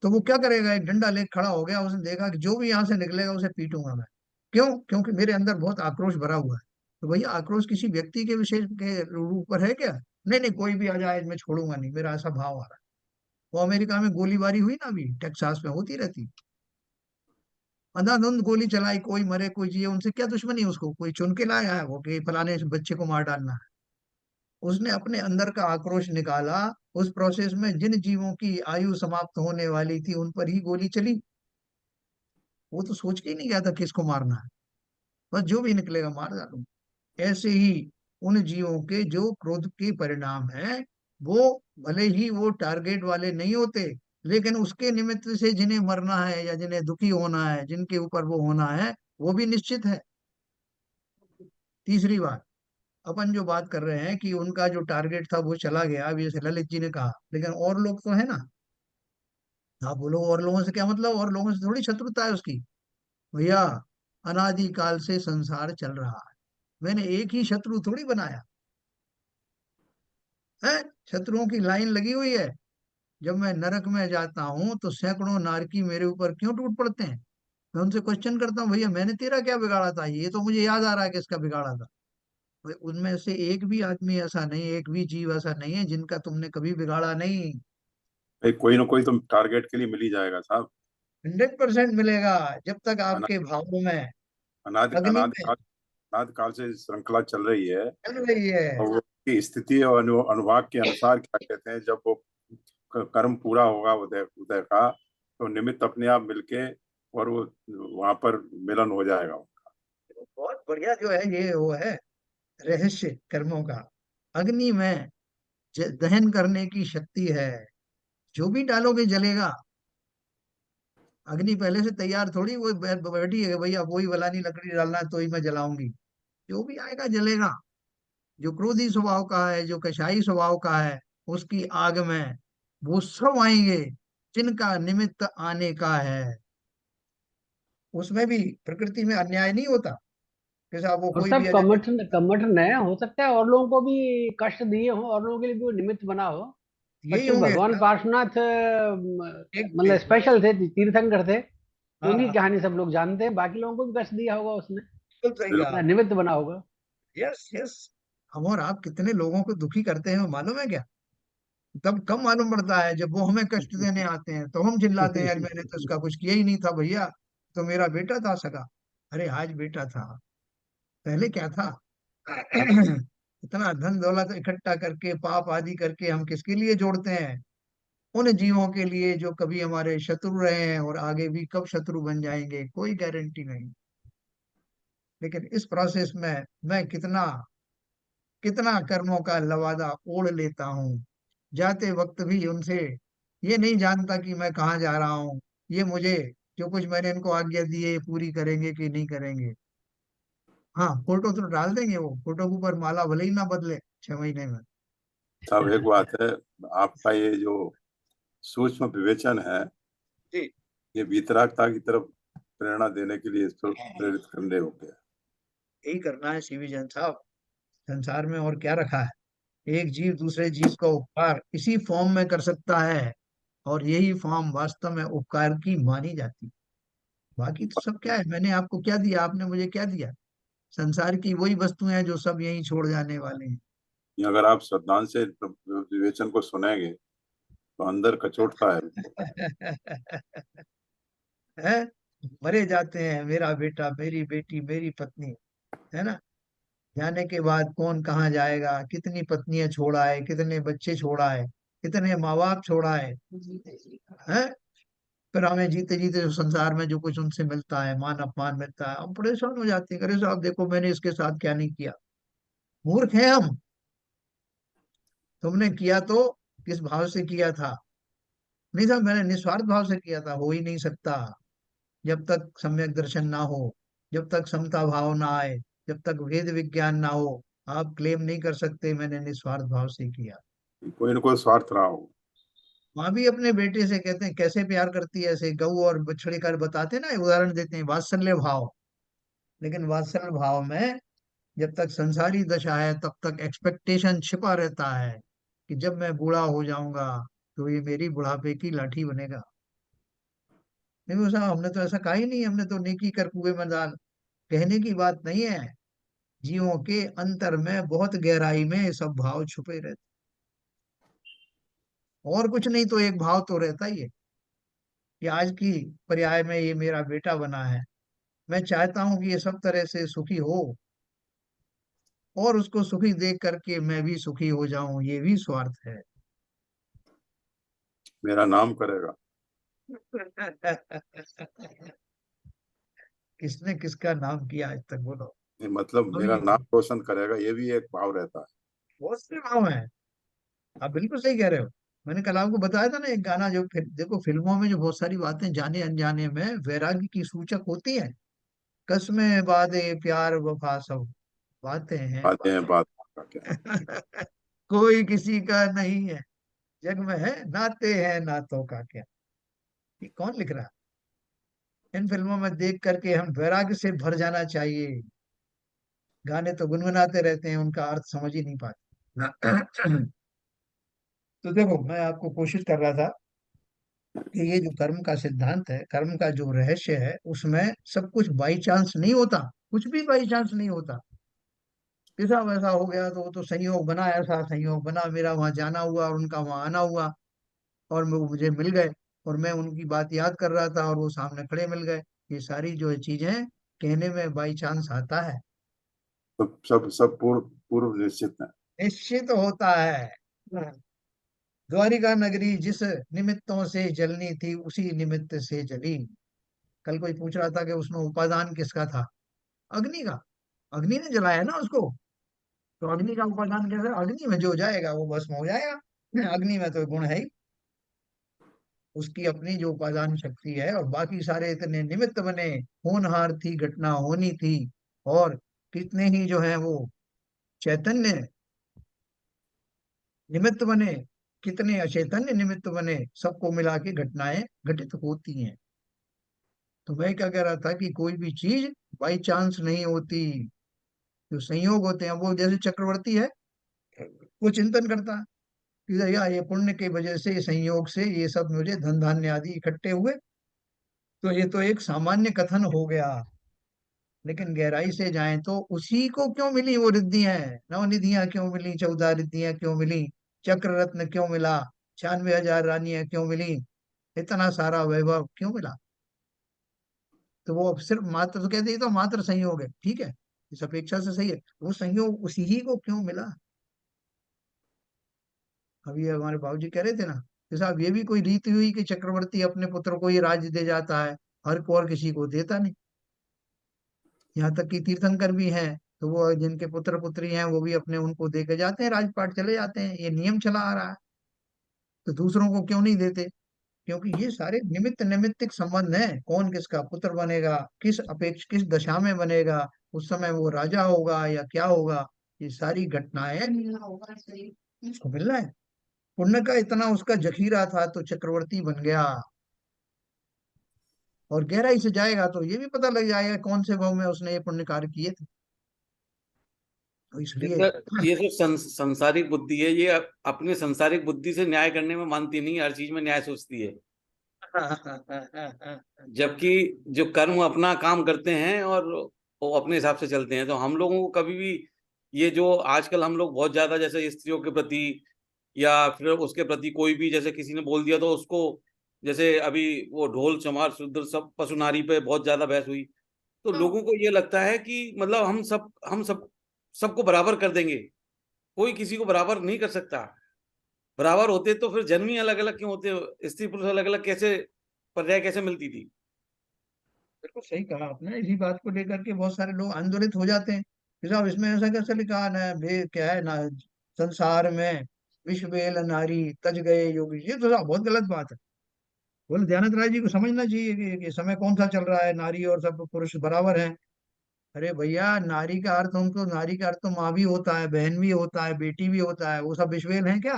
तो वो क्या करेगा, एक डंडा लेके खड़ा हो गया, उसने देखा कि जो भी यहाँ से निकलेगा उसे पीटूंगा मैं। क्यों? क्योंकि मेरे अंदर बहुत आक्रोश भरा हुआ है। तो भैया, आक्रोश किसी व्यक्ति के विशेष के ऊपर है क्या? नहीं नहीं, कोई भी आ जाए मैं छोड़ूंगा नहीं, मेरा ऐसा भाव आ रहा है। वो अमेरिका में गोलीबारी हुई ना, अभी टेक्सास में होती रहती, अंधाधुंध गोली चलाई, कोई मरे कोई जिए, उनसे क्या दुश्मनी है उसको? कोई चुन के लाया है वो कि फलाने इस बच्चे को मार डालना है? उसने अपने अंदर का आक्रोश निकाला। उस प्रोसेस में जिन जीवों की आयु समाप्त होने वाली थी उन पर ही गोली चली। वो तो सोच के ही नहीं गया था किसको मारना है, बस जो भी निकलेगा मार डालूंगा। ऐसे ही उन जीवों के जो क्रोध के परिणाम है, वो भले ही वो टारगेट वाले नहीं होते, लेकिन उसके निमित्त से जिन्हें मरना है या जिन्हें दुखी होना है, जिनके ऊपर वो होना है, वो भी निश्चित है। तीसरी बात, अपन जो बात कर रहे हैं कि उनका जो टारगेट था वो चला गया, अभी जैसे ललित जी ने कहा, लेकिन और लोग तो है ना। आप बोलो और लोगों से क्या मतलब, और लोगों से थोड़ी शत्रुता है उसकी। भैया, अनादि काल से संसार चल रहा है, मैंने एक ही शत्रु थोड़ी बनाया है। शत्रुओं की लाइन लगी हुई है। जब मैं नरक में जाता हूँ तो सैकड़ों नारकी मेरे ऊपर क्यों टूट पड़ते हैं? मैं उनसे क्वेश्चन करता हूँ, भैया मैंने तेरा क्या बिगाड़ा था? ये तो मुझे याद आ रहा है किसका बिगाड़ा था। भाई, उनमें से एक भी आदमी ऐसा नहीं, एक भी जीव ऐसा नहीं है जिनका तुमने कभी बिगाड़ा नहीं। भाई कोई ना कोई तो टारगेट के लिए मिल ही जाएगा साहब। 100% मिलेगा, जब तक अना- आपके भावों में अनादि अग्नि अनादि में काल अनादि काल से श्रृंखला चल रही है। चल रही है। और वो की स्थिति और अनुभाग के अनुसार क्या कहते हैं, जब वो कर्म पूरा होगा उदय उदय का, तो निमित्त अपने आप मिलके और वो वहां पर मिलन हो जाएगा। बहुत बढ़िया जो है ये वो है रहस्य कर्मों का। अग्नि में दहन करने की शक्ति है, जो भी डालोगे जलेगा। अग्नि पहले से तैयार थोड़ी वो बैठी है, भैया वही वलानी लकड़ी डालना है तो ही मैं जलाऊंगी। जो भी आएगा जलेगा। जो क्रोधी स्वभाव का है, जो कषाई स्वभाव का है, उसकी आग में वो सब आएंगे जिनका निमित्त आने का है। उसमें भी प्रकृति में अन्याय नहीं होता, जैसे आप वो और कोई भी सब आ जाए। कमठ कमठ नया हो सकता है, और लोगों को भी कष्ट दिए हो, और लोगों के लिए भी वो निमित्त बना हो। पर यही चूंकि होंगे भगवान सब। पार्श्वनाथ एक मतलब स्पेशल थे, तीर्थंकर थे, तो हाँ उन्हीं की हाँ, कहानी सब लोग जानते हैं। बाकी लोगों को भी कष्ट दिया होगा उसने, बिल्कुल सही कहा या आप। निमित्त बना होगा। Yes yes. हम और आप कितने लोगों को दुखी करते हैं मालूम है क्या? तब कम मालूम पड़ता है जब वो हमें कष्ट देने आते हैं, तो हम चिल्लाते हैं यार मैंने तो इसका कुछ किया ही नहीं था भैया, तो मेरा बेटा था सगा। अरे आज बेटा था, पहले क्या था? इतना धन दौलत इकट्ठा करके पाप आदि करके हम किसके लिए जोड़ते हैं? उन जीवों के लिए जो कभी हमारे शत्रु रहे हैं और आगे भी कब शत्रु बन जाएंगे, कोई गारंटी नहीं। लेकिन इस प्रोसेस में मैं कितना कितना कर्मों का लवादा ओढ़ लेता हूँ। जाते वक्त भी उनसे ये नहीं जानता कि मैं कहाँ जा रहा हूँ। ये मुझे जो कुछ मैंने इनको आज्ञा दी है ये पूरी करेंगे कि नहीं करेंगे। हाँ, फोटो तो डाल देंगे, वो फोटो के ऊपर माला भले ही ना बदले 6 महीने में। साहब एक बात है, आपका ये जो सूक्ष्म विवेचन है, जी। ये वीतरागता की तरफ प्रेरणा देने के लिए इसको प्रेरित करने हो गया। यही करना है सीवी जैन साहब। संसार में और क्या रखा है? एक जीव दूसरे जीव का उपकार इसी फॉर्म में कर सकता है, और यही फॉर्म वास्तव में उपकार की मानी जाती है। बाकी तो सब क्या है, मैंने आपको क्या दिया, आपने मुझे क्या दिया? संसार की वही वस्तुएं हैं जो सब यहीं छोड़ जाने वाले हैं। ये अगर आप श्रद्धांजलि से विवेचन को सुनेंगे तो अंदर कचोटता है। हैं? मरे जाते हैं मेरा बेटा, मेरी बेटी, मेरी पत्नी, है ना? जाने के बाद कौन कहाँ जाएगा, कितनी पत्नियां छोड़ा है, कितने बच्चे छोड़ा है, कितने माँ बाप छोड़ा है। हैं? फिर हमें जीते जीते जो संसार में जो कुछ उनसे मिलता है, मान अपमान मिलता है, हम परेशान हो जाते हैं, अरे साहब देखो मैंने इसके साथ क्या नहीं किया। मूर्ख हैं हम। तुमने किया तो किस भाव से किया था? नहीं साहब, मैंने निस्वार्थ भाव से किया था, हो ही नहीं सकता जब तक सम्यक दर्शन ना हो। जब तक समता भाव ना आए, जब तक वेद विज्ञान ना हो, आप क्लेम नहीं कर सकते मैंने निस्वार्थ भाव से किया। कोई ना कोई स्वार्थ रहा हो। माँ भी अपने बेटे से कहते हैं कैसे प्यार करती है, ऐसे गऊ और बछड़े का बताते हैं ना, उदाहरण देते हैं वात्सल्य भाव। लेकिन वात्सल्य भाव में जब तक संसारी दशा है तब तक एक्सपेक्टेशन छिपा रहता है कि जब मैं बूढ़ा हो जाऊंगा तो ये मेरी बुढ़ापे की लाठी बनेगा। नहीं साहब, हमने तो ऐसा कहा ही नहीं, हमने तो नेकी कर कुएं में डाल, कहने की बात नहीं है। जीवों के अंतर में बहुत गहराई में ये सब भाव छुपे रहते, और कुछ नहीं तो एक भाव तो रहता ही है कि आज की पर्याय में ये मेरा बेटा बना है, मैं चाहता हूं कि ये सब तरह से सुखी हो, और उसको सुखी देख करके मैं भी सुखी हो जाऊं, ये भी स्वार्थ है। मेरा नाम करेगा। किसने किसका नाम किया आज तक, बोलो। ये मतलब अभी मेरा नाम रोशन करेगा, ये भी एक भाव रहता है। बहुत से भाव हैं, आप बिल्कुल सही कह रहे हो। मैंने कल आपको बताया था ना एक गाना, जो देखो फिल्मों में जो बहुत सारी बातें जाने अनजाने में वैराग्य की सूचक होती हैं। कस्में वादे प्यार वफा सब बातें हैं। बातें हैं, बात का क्या। कोई किसी का नहीं है, जग में है नाते हैं नातों का क्या। ये कौन लिख रहा है? इन फिल्मों में देख करके हम वैराग्य से भर जाना चाहिए। गाने तो गुनगुनाते रहते हैं, उनका अर्थ समझ ही नहीं पाते। तो देखो, मैं आपको कोशिश कर रहा था कि ये जो कर्म का सिद्धांत है, कर्म का जो रहस्य है, उसमें सब कुछ बाई चांस नहीं होता। कुछ भी बाई चांस नहीं होता। ऐसा वैसा हो गया तो वो तो संयोग बना, ऐसा संयोग बना, मेरा वहां जाना हुआ और उनका वहां आना हुआ, और वो मुझे मिल गए, और मैं उनकी बात याद कर रहा था और वो सामने खड़े मिल गए। ये सारी जो चीजें कहने में बाई चांस आता है, सब सब सब पूर्व पूर्व निश्चित है। निश्चित होता है। द्वारिका नगरी जिस निमित्तों से जलनी थी उसी निमित्त से जली। कल कोई पूछ रहा था कि उसमें उपादान किसका था? अग्नि का। अग्नि ने जलाया ना उसको। तो अग्नि का उपादान कैसे? अग्नि में जो जाएगा वो भस्म हो जाएगा। अग्नि में तो गुण है ही, उसकी अपनी जो उपादान शक्ति है, और बाकी सारे इतने निमित्त बने, होनहार थी घटना होनी थी, और कितने ही जो है वो चैतन्य निमित्त बने, कितने अचैतन्य निमित्त बने, सबको मिला के घटनाएं घटित होती हैं। तो मैं क्या कह रहा था कि कोई भी चीज बाई चांस नहीं होती, जो संयोग होते हैं। वो जैसे चक्रवर्ती है, वो चिंतन करता है कि यार ये पुण्य की वजह से, ये संयोग से ये सब मुझे धन धान्य आदि इकट्ठे हुए। तो ये तो एक सामान्य कथन हो गया, लेकिन गहराई से जाएं तो उसी को क्यों मिली वो रिद्धियां, नवनिधियां क्यों मिली, 14 रिद्धियां क्यों मिली, चक्र रत्न क्यों मिला, 96,000 रानियां क्यों मिली, इतना सारा वैभव क्यों मिला? तो वो अब सिर्फ मात्र, तो कहते हैं, ये तो मात्र संयोग है, ठीक है, इस अपेक्षा से सही है। वो संयोग उसी ही को क्यों मिला? अभी हमारे बाबूजी कह रहे थे ना कि साहब ये भी कोई रीति हुई कि चक्रवर्ती अपने पुत्र को ही राज्य दे जाता है, हर को और किसी को देता नहीं। यहाँ तक कि तीर्थंकर भी हैं, तो वो जिनके पुत्र पुत्री हैं वो भी अपने उनको दे के जाते हैं, राजपाट चले जाते हैं, ये नियम चला आ रहा है। तो दूसरों को क्यों नहीं देते? क्योंकि ये सारे निमित्त निमित्तिक संबंध हैं, कौन किसका पुत्र बनेगा, किस अपेक्ष किस दशा में बनेगा, उस समय वो राजा होगा या क्या होगा, ये सारी घटनाएं उसको मिलना है। पुण्य का इतना उसका जखीरा था तो चक्रवर्ती बन गया। और गहराई से जाएगा तो ये भी पता लग जाएगा कौन से भाव में उसने ये पुण्य कार्य किए थे। तो इसलिए ये जो संसारिक बुद्धि है, ये अपने संसारिक बुद्धि से न्याय करने में मानती नहीं है, हर चीज में न्याय सोचती है। जबकि जो कर्म अपना काम करते हैं और वो अपने हिसाब से चलते हैं, तो हम लोगों को कभी भी ये जो आजकल हम लोग बहुत ज्यादा जैसे स्त्रियों के प्रति या फिर उसके प्रति कोई भी जैसे किसी ने बोल दिया तो उसको, जैसे अभी वो ढोल चमार शूद्र सब पशु नारी पे बहुत ज्यादा बहस हुई, तो लोगों को ये लगता है कि मतलब हम सब सबको बराबर कर देंगे। कोई किसी को बराबर नहीं कर सकता। बराबर होते तो फिर जन्म ही अलग अलग क्यों होते, स्त्री पुरुष अलग अलग कैसे, पर्याय कैसे मिलती थी? बिल्कुल सही कहा आपने। इसी बात को लेकर के बहुत सारे लोग आंदोलित हो जाते हैं कि साहब इसमें ऐसा कैसे लिखा है ना, क्या है ना, संसार में विश्व बेल नारी तज गए योगी, ये तो साहब बहुत गलत बात है। बोले दयानंद राय जी को समझना चाहिए कि समय कौन सा चल रहा है, नारी और सब पुरुष बराबर हैं। अरे भैया, नारी का अर्थ, हमको नारी का अर्थ तो माँ भी होता है, बहन भी होता है, बेटी भी होता है, वो सब विश्वेल हैं क्या?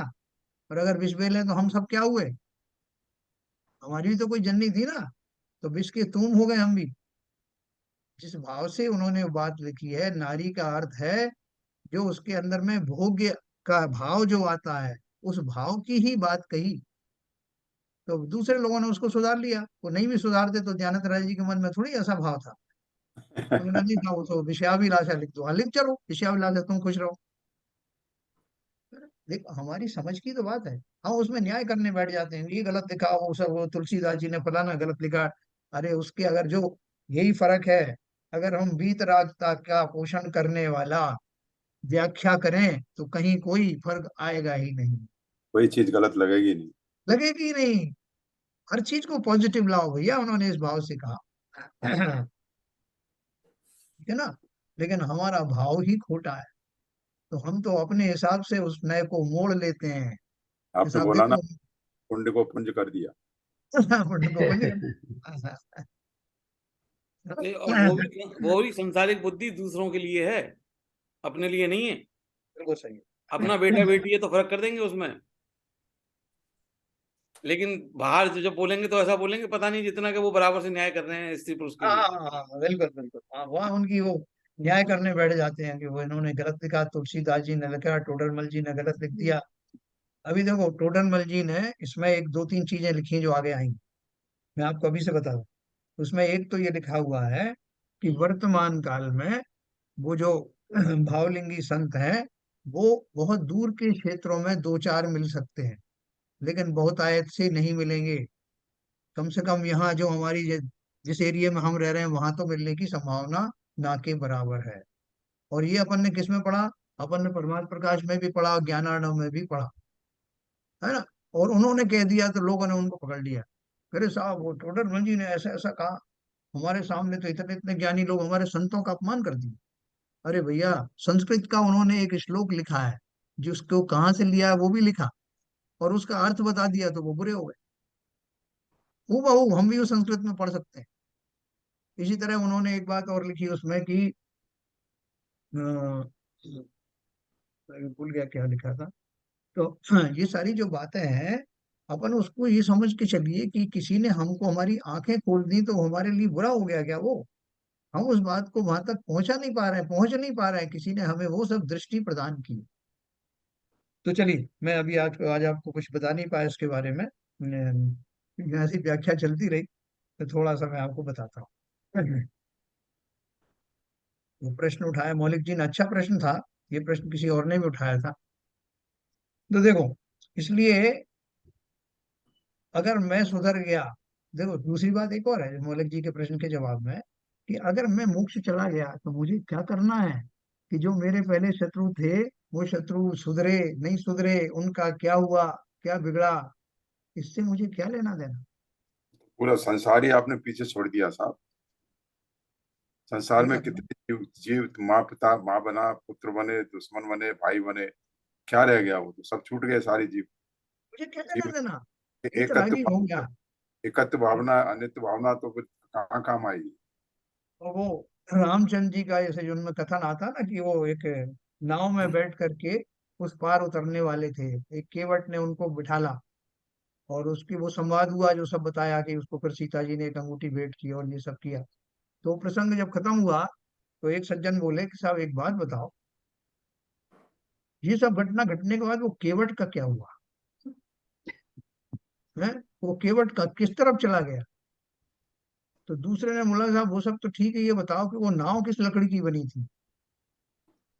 और अगर विश्वेल है तो हम सब क्या हुए? हमारी भी तो कोई जननी थी ना। तो विश्व के तुम हो गए हम भी। जिस भाव से उन्होंने बात लिखी है, नारी का अर्थ है जो उसके अंदर में भोग्य का भाव जो आता है, उस भाव की ही बात कही। तो दूसरे लोगों ने उसको सुधार लिया, वो नहीं भी सुधारते तो दयानंद राय जी के मन में थोड़ी ऐसा भाव था। उन्होंने नहीं था, वो तो विषयाभिलाषा लिख दो, हाँ लिख चलो विषयाभिलाषा, तुम खुश रहो। देखो, हमारी समझ की तो बात है, हम उसमें न्याय करने बैठ जाते हैं, ये गलत लिखा, वो सब, वो तुलसीदास जी ने फलाना गलत लिखा। अरे उसके अगर जो यही फर्क है, अगर हम वीतरागता का पोषण करने वाला व्याख्या करें तो कहीं कोई फर्क आएगा ही नहीं, कोई चीज गलत लगेगी नहीं। लगेगी ही नहीं। हर चीज को पॉजिटिव लाओ भैया, उन्होंने इस भाव से कहा। ठीक है ना? लेकिन हमारा भाव ही खोटा है, तो हम तो अपने हिसाब से उस नए को मोड़ लेते हैं। आपने हिसाब बोला ना, देखो। पुण्य को पुंज कर दिया। उनको कुछ नहीं, और वो भी संसारिक बुद्धि दूसरों के लिए है, अपने लिए नहीं है। बिल्कुल सही अपना बेटा बेटी है तो फर्क कर देंगे उसमें, लेकिन बाहर जब बोलेंगे तो ऐसा बोलेंगे पता नहीं जितना कि वो बराबर से न्याय कर रहे हैं स्त्री पुरुष के हाँ लिए। हाँ हाँ, बिल्कुल बिल्कुल, हाँ, वहाँ उनकी वो न्याय करने बैठ जाते हैं कि वो इन्होंने गलत लिखा, तुलसीदास जी ने लिखा, टोडरमल जी ने गलत लिख दिया। अभी देखो, टोडरमल जी ने इसमें एक दो तीन चीजें लिखी जो आगे आई, मैं आपको अभी से बता दूं। उसमें एक तो ये लिखा हुआ है कि वर्तमान काल में वो जो भावलिंगी संत हैं, वो बहुत दूर के क्षेत्रों में दो चार मिल सकते हैं, लेकिन बहुतायत से नहीं मिलेंगे। कम से कम यहाँ जो हमारी जिस एरिया में हम रह रहे हैं, वहां तो मिलने की संभावना ना के बराबर है। और ये अपन ने किस में पढ़ा? अपन ने परमार्थ प्रकाश में भी पढ़ा, ज्ञानार्णव में भी पढ़ा, है ना? और उन्होंने कह दिया तो लोगों ने उनको पकड़ लिया। अरे साहब, वो टोडरमल जी ने ऐसा ऐसा कहा, हमारे सामने तो इतने इतने ज्ञानी लोग हमारे संतों का अपमान कर दिया। अरे भैया, संस्कृत का उन्होंने एक श्लोक लिखा है, जिसको कहाँ से लिया है वो भी लिखा, और उसका अर्थ बता दिया तो वो बुरे हो गए। हूबहू हम भी उस संस्कृत में पढ़ सकते हैं। इसी तरह उन्होंने एक बात और लिखी उसमें कि भूल गया क्या लिखा था। तो ये सारी जो बातें हैं, अपन उसको ये समझ के चलिए कि किसी ने हमको हमारी आंखें खोल दी तो हमारे लिए बुरा हो गया क्या वो? हम उस बात को वहां तक पहुंच नहीं पा रहे हैं, किसी ने हमें वो सब दृष्टि प्रदान की। तो चलिए, मैं अभी आज आपको कुछ बता नहीं पाया इसके बारे में, ऐसी व्याख्या चलती रही, तो थोड़ा सा मैं आपको बताता हूँ। वो प्रश्न उठाया मौलिक जी ने, अच्छा प्रश्न था। ये प्रश्न किसी और ने भी उठाया था। तो देखो, इसलिए अगर मैं सुधर गया, देखो दूसरी बात एक और है मौलिक जी के प्रश्न के जवाब में, कि अगर मैं मोक्ष चला गया तो मुझे क्या करना है? कि जो मेरे पहले शत्रु थे, वो शत्रु सुधरे नहीं सुधरे, उनका क्या हुआ, क्या बिगड़ा, इससे मुझे क्या लेना देना? पूरा संसार ही आपने पीछे छोड़ दिया साहब। संसार में देखा था? कितने जीव जीव, माँ पिता, माँ बना, पुत्र बने, दुश्मन बने, भाई बने, क्या रह गया? वो तो सब छूट गए सारे जीव। मुझे क्या लेना जीव देना? एकत्व वितरागी हो गया। एकत्व भावना, अनित्य भावना तो फिर कहाँ काम आएगी? तो वो रामचंद्र जी का जैसे जो उनमें कथन आता ना, कि वो एक नाव में बैठ करके उस पार उतरने वाले थे, एक केवट ने उनको बिठाला, और उसकी वो संवाद हुआ जो सब बताया, कि उसको फिर सीता जी ने एक अंगूठी भेंट की और ये सब किया। तो प्रसंग जब खत्म हुआ, तो एक सज्जन बोले कि साहब एक बात बताओ, ये सब घटना घटने के बाद वो केवट का क्या हुआ है? वो केवट का किस तरफ चला गया? तो दूसरे ने बोला, साहब वो सब तो ठीक है, ये बताओ कि वो नाव किस लकड़ी की बनी थी?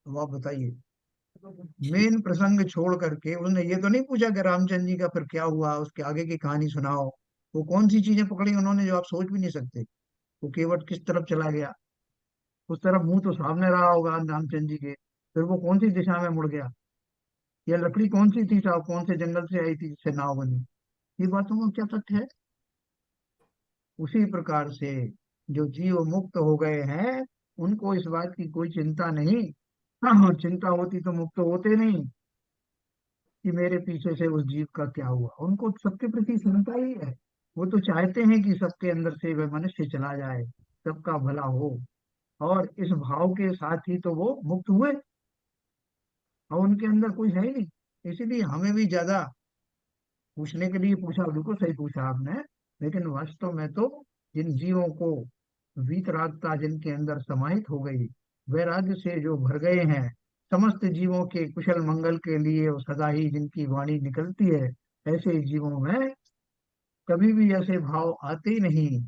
अब आप बताइए। मेन प्रसंग छोड़ करके उसने ये तो नहीं पूछा कि रामचंद्र जी का फिर क्या हुआ, उसके आगे की कहानी सुनाओ। वो कौन सी चीजें पकड़ी उन्होंने जो आप सोच भी नहीं सकते? वो केवट किस तरफ चला गया? उस तरफ मुंह तो सामने रहा होगा रामचंद्र जी के, फिर वो कौन सी दिशा में मुड़ गया? या लकड़ी कौन सी थी साहब, कौन से जंगल से आई थी जिससे नाव बनी? ये बातों में क्या तथ्य है? उसी प्रकार से जो जीव मुक्त हो गए हैं, उनको इस बात की कोई चिंता नहीं। हाँ, चिंता होती तो मुक्त होते नहीं, कि मेरे पीछे से उस जीव का क्या हुआ। उनको सबके प्रति चिंता ही है। वो तो चाहते हैं कि सबके अंदर से वह मनुष्य चला जाए, सबका भला हो। और इस भाव के साथ ही तो वो मुक्त हुए, और उनके अंदर कोई है ही नहीं। इसीलिए हमें भी ज्यादा पूछने के लिए पूछा, बिल्कुल सही पूछा आपने। लेकिन वास्तव में तो जिन जीवों को वीतरागता जिनके अंदर समाहित हो गई, वैराग्य से जो भर गए हैं, समस्त जीवों के कुशल मंगल के लिए वो सदा ही जिनकी वाणी निकलती है, ऐसे जीवों में कभी भी ऐसे भाव आते ही नहीं,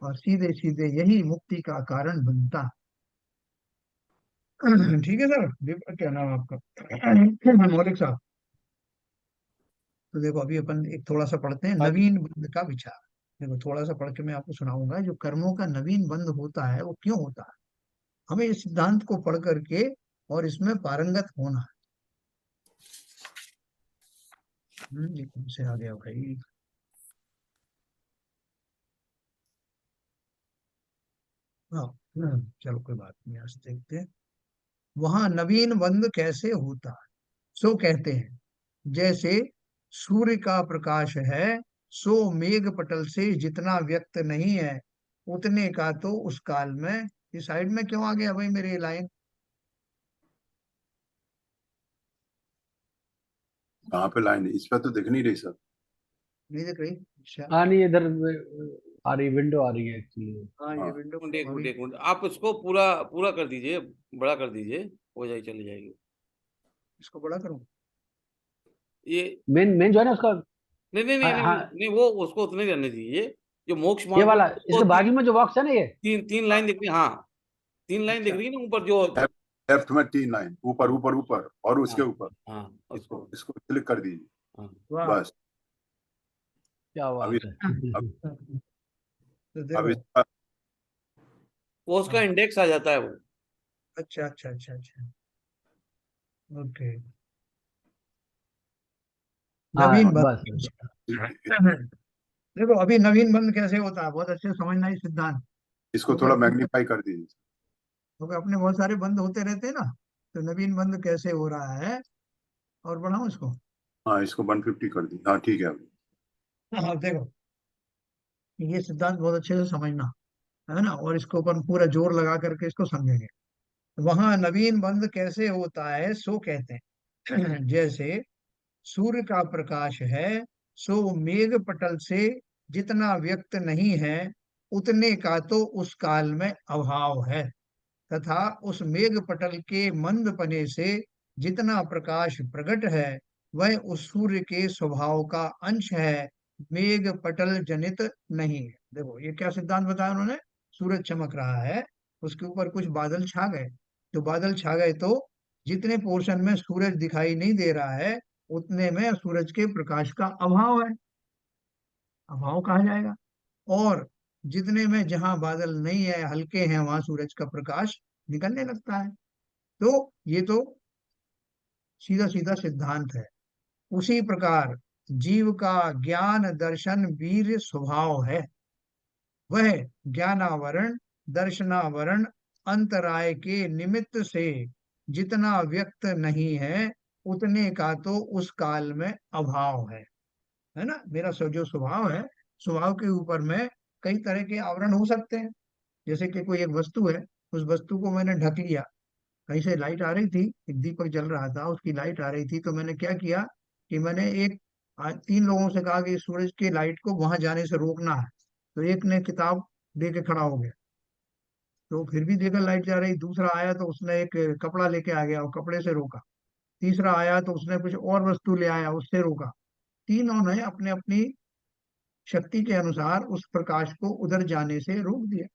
और सीधे सीधे यही मुक्ति का कारण बनता। ठीक है सर, क्या नाम है आपका? मौलिक साहब। तो देखो अभी अपन एक थोड़ा सा पढ़ते हैं हाँ जी। नवीन बंध का विचार। देखो थोड़ा सा पढ़ के मैं आपको सुनाऊंगा, जो कर्मों का नवीन बंध होता है वो क्यों होता है। हमें इस सिद्धांत को पढ़ करके और इसमें पारंगत होना है। ये कौन से आ गया भाई? हाँ। चलो कोई बात नहीं, आज देखते हैं। वहां नवीन बंध कैसे होता है, सो कहते हैं, जैसे सूर्य का प्रकाश है, सो मेघ पटल से जितना व्यक्त नहीं है, उतने का तो उस काल में। इस साइड में क्यों आ गया भाई मेरी लाइन? कहाँ पे लाइन है? इस पे तो दिख नहीं रही सर। नहीं दिख रही? अच्छा। हाँ नहीं, इधर आ रही, विंडो आ रही है एक्चुअली। हाँ ये हाँ विंडो एक मिनट क्यों एक आ मिनट गई? एक मिनट, आप इसको पूरा पूरा कर दीजिए, बड़ा कर दीजिए, हो जाए चली जाएगी इसको बड़ा करूं? ये। मेन मेन जो है ना उसका। नहीं नहीं नहीं हाँ, नहीं हाँ, नहीं, वो उसको उतने ही रहने दीजिए। जो मोक्ष ये मार्ग वाला है, उसको इसके बाजू में जो बॉक्स है ना ये। तीन तीन लाइन दिख रही है, हाँ, तीन लाइन दिख अच्छा। रही है ना ऊपर जो। लेफ्ट में 3 लाइन, ऊपर ऊपर ऊपर और उसके हाँ ऊपर। हाँ, इसको उसको। इसको क्लिक कर दीजिए। हाँ, वाह। बस। क्या अब बात इस है। अब, तो अब देखो। इसका वो उसका हाँ, इंडेक्स आ जाता है वो। अच्छा अच्छा अच्छा अच्छा। ओके। हाँ नवीन बस। बंध। देखो अभी नवीन बंध कैसे होता है, बहुत अच्छे से समझना है सिद्धांत। इसको क्योंकि थोड़ा अपने मैग्नीफाई कर दीजिए। क्योंकि अपने बहुत सारे बंद होते रहते हैं ना। तो नवीन बंध कैसे हो रहा है, और बढ़ाऊं इसको? हाँ, इसको 150 कर दी। हाँ ठीक है। अभी हाँ देखो, ये सिद्धांत बहुत अच्छे से समझना है ना, और इसको अपन पूरा जोर लगा करके इसको समझेंगे। वहां नवीन बंध कैसे होता है, सो कहते हैं, जैसे सूर्य का प्रकाश है, सो मेघ पटल से जितना व्यक्त नहीं है, उतने का तो उस काल में अभाव है। तथा उस मेघ पटल के मंद पने से जितना प्रकाश प्रकट है, वह उस सूर्य के स्वभाव का अंश है, मेघ पटल जनित नहीं है। देखो ये क्या सिद्धांत बताया उन्होंने। सूरज चमक रहा है, उसके ऊपर कुछ बादल छा गए। तो बादल छा गए तो जितने पोर्शन में सूरज दिखाई नहीं दे रहा है, उतने में सूरज के प्रकाश का अभाव है, अभाव कहा जाएगा। और जितने में जहां बादल नहीं है, हल्के हैं, वहां सूरज का प्रकाश निकलने लगता है। तो ये तो सीधा सीधा सिद्धांत है। उसी प्रकार जीव का ज्ञान दर्शन वीर्य स्वभाव है। वह ज्ञानावरण दर्शनावरण अंतराय के निमित्त से जितना व्यक्त नहीं है, उतने का तो उस काल में अभाव है ना। मेरा जो स्वभाव है, स्वभाव के ऊपर में कई तरह के आवरण हो सकते हैं। जैसे कि कोई एक वस्तु है, उस वस्तु को मैंने ढक लिया। कहीं से लाइट आ रही थी, एक दीपक जल रहा था, उसकी लाइट आ रही थी, तो मैंने क्या किया कि मैंने तीन लोगों से कहा कि सूरज की लाइट को वहां जाने से रोकना है। तो एक ने किताब लेके खड़ा हो गया, तो फिर भी देखा लाइट जा रही। दूसरा आया तो उसने एक कपड़ा लेके आ गया और कपड़े से रोका। तीसरा आया तो उसने कुछ और वस्तु ले आया, उससे रोका। तीनों ने अपने अपनी शक्ति के अनुसार उस प्रकाश को उधर जाने से रोक दिया।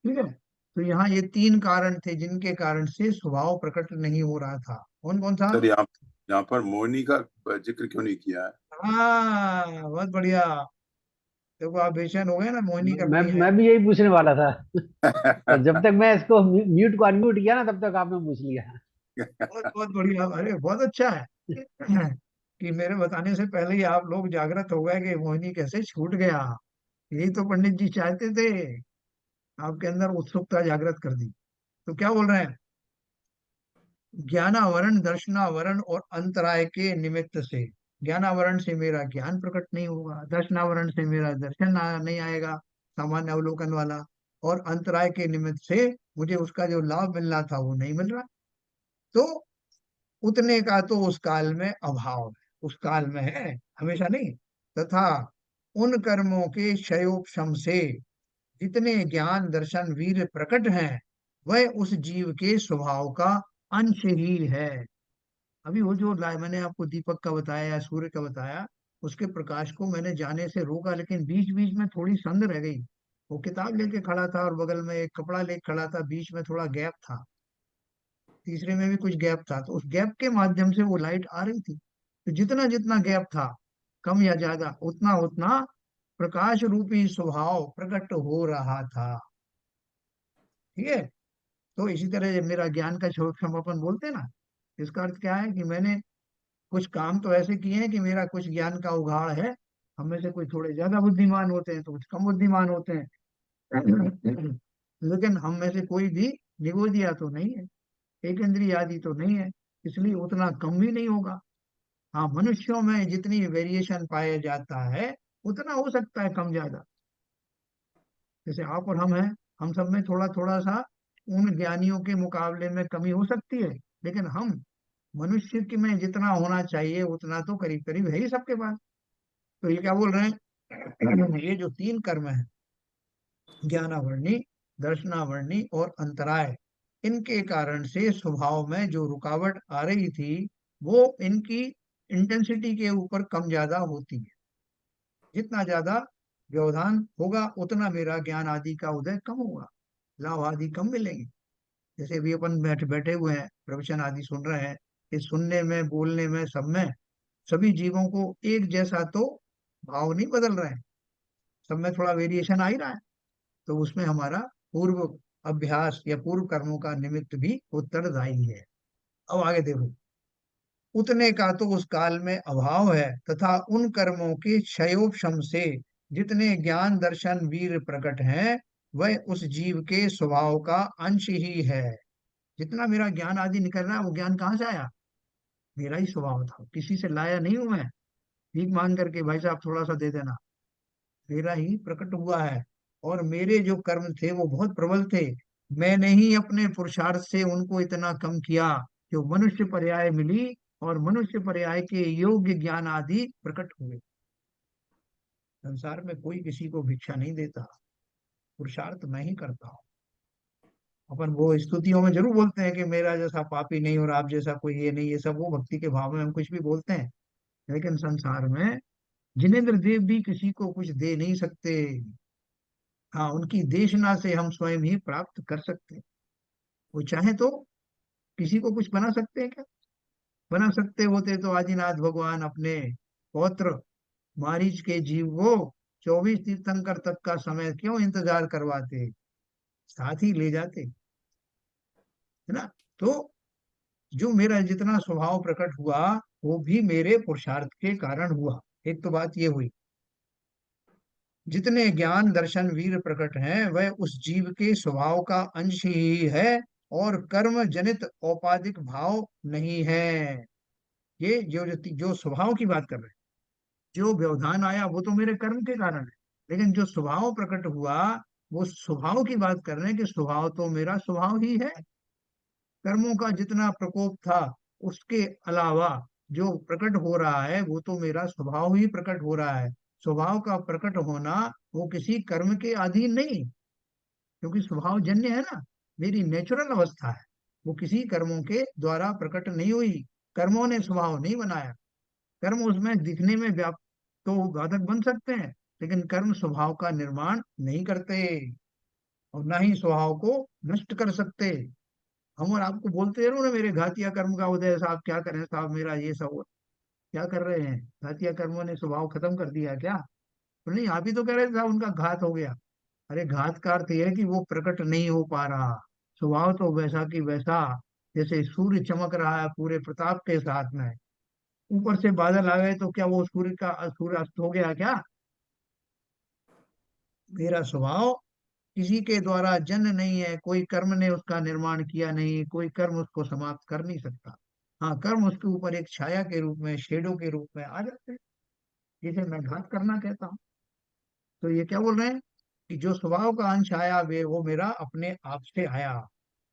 ठीक है। तो यहाँ ये तीन कारण थे जिनके कारण से स्वभाव प्रकट नहीं हो रहा था। कौन कौन था? सर यहाँ यहाँ पर मोहिनी का जिक्र क्यों नहीं किया है? हाँ बहुत बढ़िया। देखो आप बेचैन हो गए ना, मोहिनी का मैं कोई है? मैं भी यही पूछने वाला था। तो जब तक मैं इसको म्यूट को अनम्यूट किया ना, तब तक आपने पूछ लिया। बहुत बहुत बढ़िया, अरे बहुत अच्छा है। कि मेरे बताने से पहले ही आप लोग जागृत हो गए कि मोहिनी कैसे छूट गया। यही तो पंडित जी चाहते थे, आपके अंदर उत्सुकता जागृत कर दी। तो क्या बोल रहे हैं? ज्ञानावरण दर्शनावरण और अंतराय के निमित्त से, ज्ञानावरण से मेरा ज्ञान प्रकट नहीं होगा, दर्शनावरण से मेरा दर्शन नहीं आएगा, सामान्य अवलोकन वाला। और अंतराय के निमित्त से मुझे उसका जो लाभ मिलना था वो नहीं मिल रहा, तो उतने का तो उस काल में अभाव है, उस काल में है, हमेशा नहीं। तथा उन कर्मों के क्षयोपशम से जितने ज्ञान दर्शन वीर प्रकट हैं, वह उस जीव के स्वभाव का अंश ही है। अभी वो जो मैंने आपको दीपक का बताया या सूर्य का बताया, उसके प्रकाश को मैंने जाने से रोका, लेकिन बीच बीच में थोड़ी संद रह गई। वो किताब लेके खड़ा था और बगल में एक कपड़ा लेके खड़ा था, बीच में थोड़ा गैप था, तीसरे में भी कुछ गैप था, तो उस गैप के माध्यम से वो लाइट आ रही थी। तो जितना जितना गैप था, कम या ज्यादा, उतना उतना प्रकाश रूपी स्वभाव प्रकट हो रहा था। ठीक है। तो इसी तरह जब मेरा ज्ञान का क्षमापन बोलते हैं ना, इसका अर्थ क्या है कि मैंने कुछ काम तो ऐसे किए हैं कि मेरा कुछ ज्ञान का उघाड़ है। हम में से कुछ थोड़े ज्यादा बुद्धिमान होते हैं, तो कुछ कम बुद्धिमान होते हैं, लेकिन हम में से कोई भी निगोदिया तो नहीं है, एक इंद्रिय आदि तो नहीं है, इसलिए उतना कम भी नहीं होगा। हाँ, मनुष्यों में जितनी वेरिएशन पाया जाता है उतना हो सकता है कम ज्यादा। जैसे आप और हम हैं, हम सब में थोड़ा थोड़ा सा उन ज्ञानियों के मुकाबले में कमी हो सकती है, लेकिन हम मनुष्य के में जितना होना चाहिए उतना तो करीब करीब है ही सबके पास। तो ये क्या बोल रहे हैं, ये जो तीन कर्म है, ज्ञानावरणी, दर्शनावरणी और अंतराय, इनके कारण से स्वभाव में जो रुकावट आ रही थी वो इनकी इंटेंसिटी के ऊपर कम ज्यादा होती है। जितना ज्यादा व्यवधान होगा उतना मेरा ज्ञान आदि का उदय कम होगा, लाभ आदि कम मिलेंगे। जैसे अभी अपन बैठे बैठे हुए हैं, प्रवचन आदि सुन रहे हैं, इस सुनने में, बोलने में, सब में सभी जीवों को एक जैसा तो भाव नहीं बदल रहे हैं, सब में थोड़ा वेरिएशन आ ही रहा है। तो उसमें हमारा पूर्व अभ्यास या पूर्व कर्मों का निमित्त भी उत्तरदायी है। अब आगे देखो, उतने का तो उस काल में अभाव है, तथा उन कर्मों के क्षयोपशम से जितने ज्ञान दर्शन वीर प्रकट हैं, वह उस जीव के स्वभाव का अंश ही है। जितना मेरा ज्ञान आदि निकल रहा है वो ज्ञान कहाँ से आया, मेरा ही स्वभाव था, किसी से लाया नहीं हूं मैं, भीख मांग करके भाई साहब थोड़ा सा दे देना, मेरा ही प्रकट हुआ है। और मेरे जो कर्म थे वो बहुत प्रबल थे, मैंने ही अपने पुरुषार्थ से उनको इतना कम किया जो मनुष्य पर्याय मिली, और मनुष्य पर्याय के योग्य ज्ञान आदि प्रकट हुए। संसार में कोई किसी को भिक्षा नहीं देता, पुरुषार्थ मैं ही करता हूँ। अपन वो स्तुतियों में जरूर बोलते हैं कि मेरा जैसा पापी नहीं और आप जैसा कोई ये नहीं, ये सब वो भक्ति के भाव में हम कुछ भी बोलते हैं, लेकिन संसार में जिनेंद्र देव भी किसी को कुछ दे नहीं सकते। हाँ, उनकी देशना से हम स्वयं ही प्राप्त कर सकते हैं। वो चाहे तो किसी को कुछ बना सकते हैं क्या, बना सकते होते तो आदिनाथ भगवान अपने पौत्र मारीच के जीव को 24 तीर्थंकर तक का समय क्यों इंतजार करवाते, साथ ही ले जाते, है ना। तो जो मेरा जितना स्वभाव प्रकट हुआ वो भी मेरे पुरुषार्थ के कारण हुआ। एक तो बात ये हुई, जितने ज्ञान दर्शन वीर प्रकट हैं वह उस जीव के स्वभाव का अंश ही है, और कर्म जनित औपाधिक भाव नहीं है। ये जो स्वभाव की बात कर रहे हैं, जो व्यवधान आया वो तो मेरे कर्म के कारण है, लेकिन जो स्वभाव प्रकट हुआ वो स्वभाव की बात कर रहे हैं कि स्वभाव तो मेरा स्वभाव ही है। कर्मों का जितना प्रकोप था उसके अलावा जो प्रकट हो रहा है वो तो मेरा स्वभाव ही प्रकट हो रहा है। स्वभाव का प्रकट होना वो किसी कर्म के अधीन नहीं, क्योंकि स्वभाव जन्य है ना, मेरी नेचुरल अवस्था है, वो किसी कर्मों के द्वारा प्रकट नहीं हुई। कर्मों ने स्वभाव नहीं बनाया, कर्म उसमें दिखने में व्याप्त तो बाधक बन सकते हैं, लेकिन कर्म स्वभाव का निर्माण नहीं करते और ना ही स्वभाव को नष्ट कर सकते। हम और आपको बोलते रहो ना, मेरे घातिया कर्म का उदय, साहब क्या करें साहब, मेरा ये सब हो। क्या कर रहे हैं, घातिया कर्मों ने स्वभाव खत्म कर दिया क्या? तो नहीं, आप ही तो कह रहे थे साहब उनका घात हो गया। अरे घात का अर्थ यह है कि वो प्रकट नहीं हो पा रहा, स्वभाव तो वैसा की वैसा, जैसे सूर्य चमक रहा है पूरे प्रताप के साथ में, ऊपर से बादल आ गए तो क्या वो सूर्य अस्त हो गया क्या? मेरा स्वभाव किसी के द्वारा जन्म नहीं है, कोई कर्म ने उसका निर्माण किया नहीं, कोई कर्म उसको समाप्त कर नहीं सकता। हाँ, कर्म उसके ऊपर एक छाया के रूप में, शेडो के रूप में आ जाते हैं, जिसे मैं घात करना कहता हूँ। तो ये क्या बोल रहे हैं कि जो स्वभाव का अंश आया वे वो मेरा अपने आप से आया।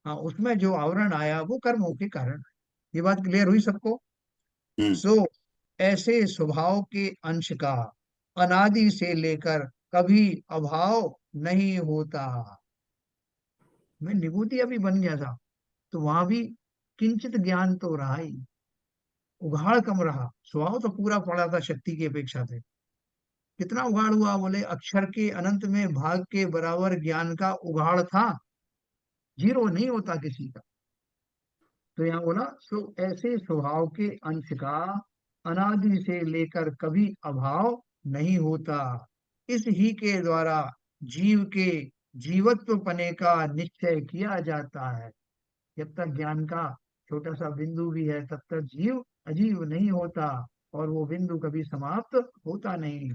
हाँ, उसमें जो आवरण आया वो कर्मों के कारण। ये बात क्लियर हुई सबको? सो ऐसे स्वभाव के अंश का अनादि से लेकर कभी अभाव नहीं होता। मैं विभूति अभी बन गया था तो वहां भी किंचित ज्ञान तो रहा ही, उघाड़ कम रहा। स्वभाव तो पूरा पड़ा था शक्ति की अपेक्षा से। कितना उघाड़ हुआ? बोले अक्षर के अनंत में भाग के बराबर ज्ञान का उघाड़ था, जीरो नहीं होता किसी का। तो यहाँ बोला सो ऐसे स्वभाव के अंश का अनादि से लेकर कभी अभाव नहीं होता। इस ही के द्वारा जीव के जीवत्व पने का निश्चय किया जाता है। जब तक ज्ञान का छोटा सा बिंदु भी है तब तक जीव अजीव नहीं होता, और वो बिंदु कभी समाप्त होता नहीं।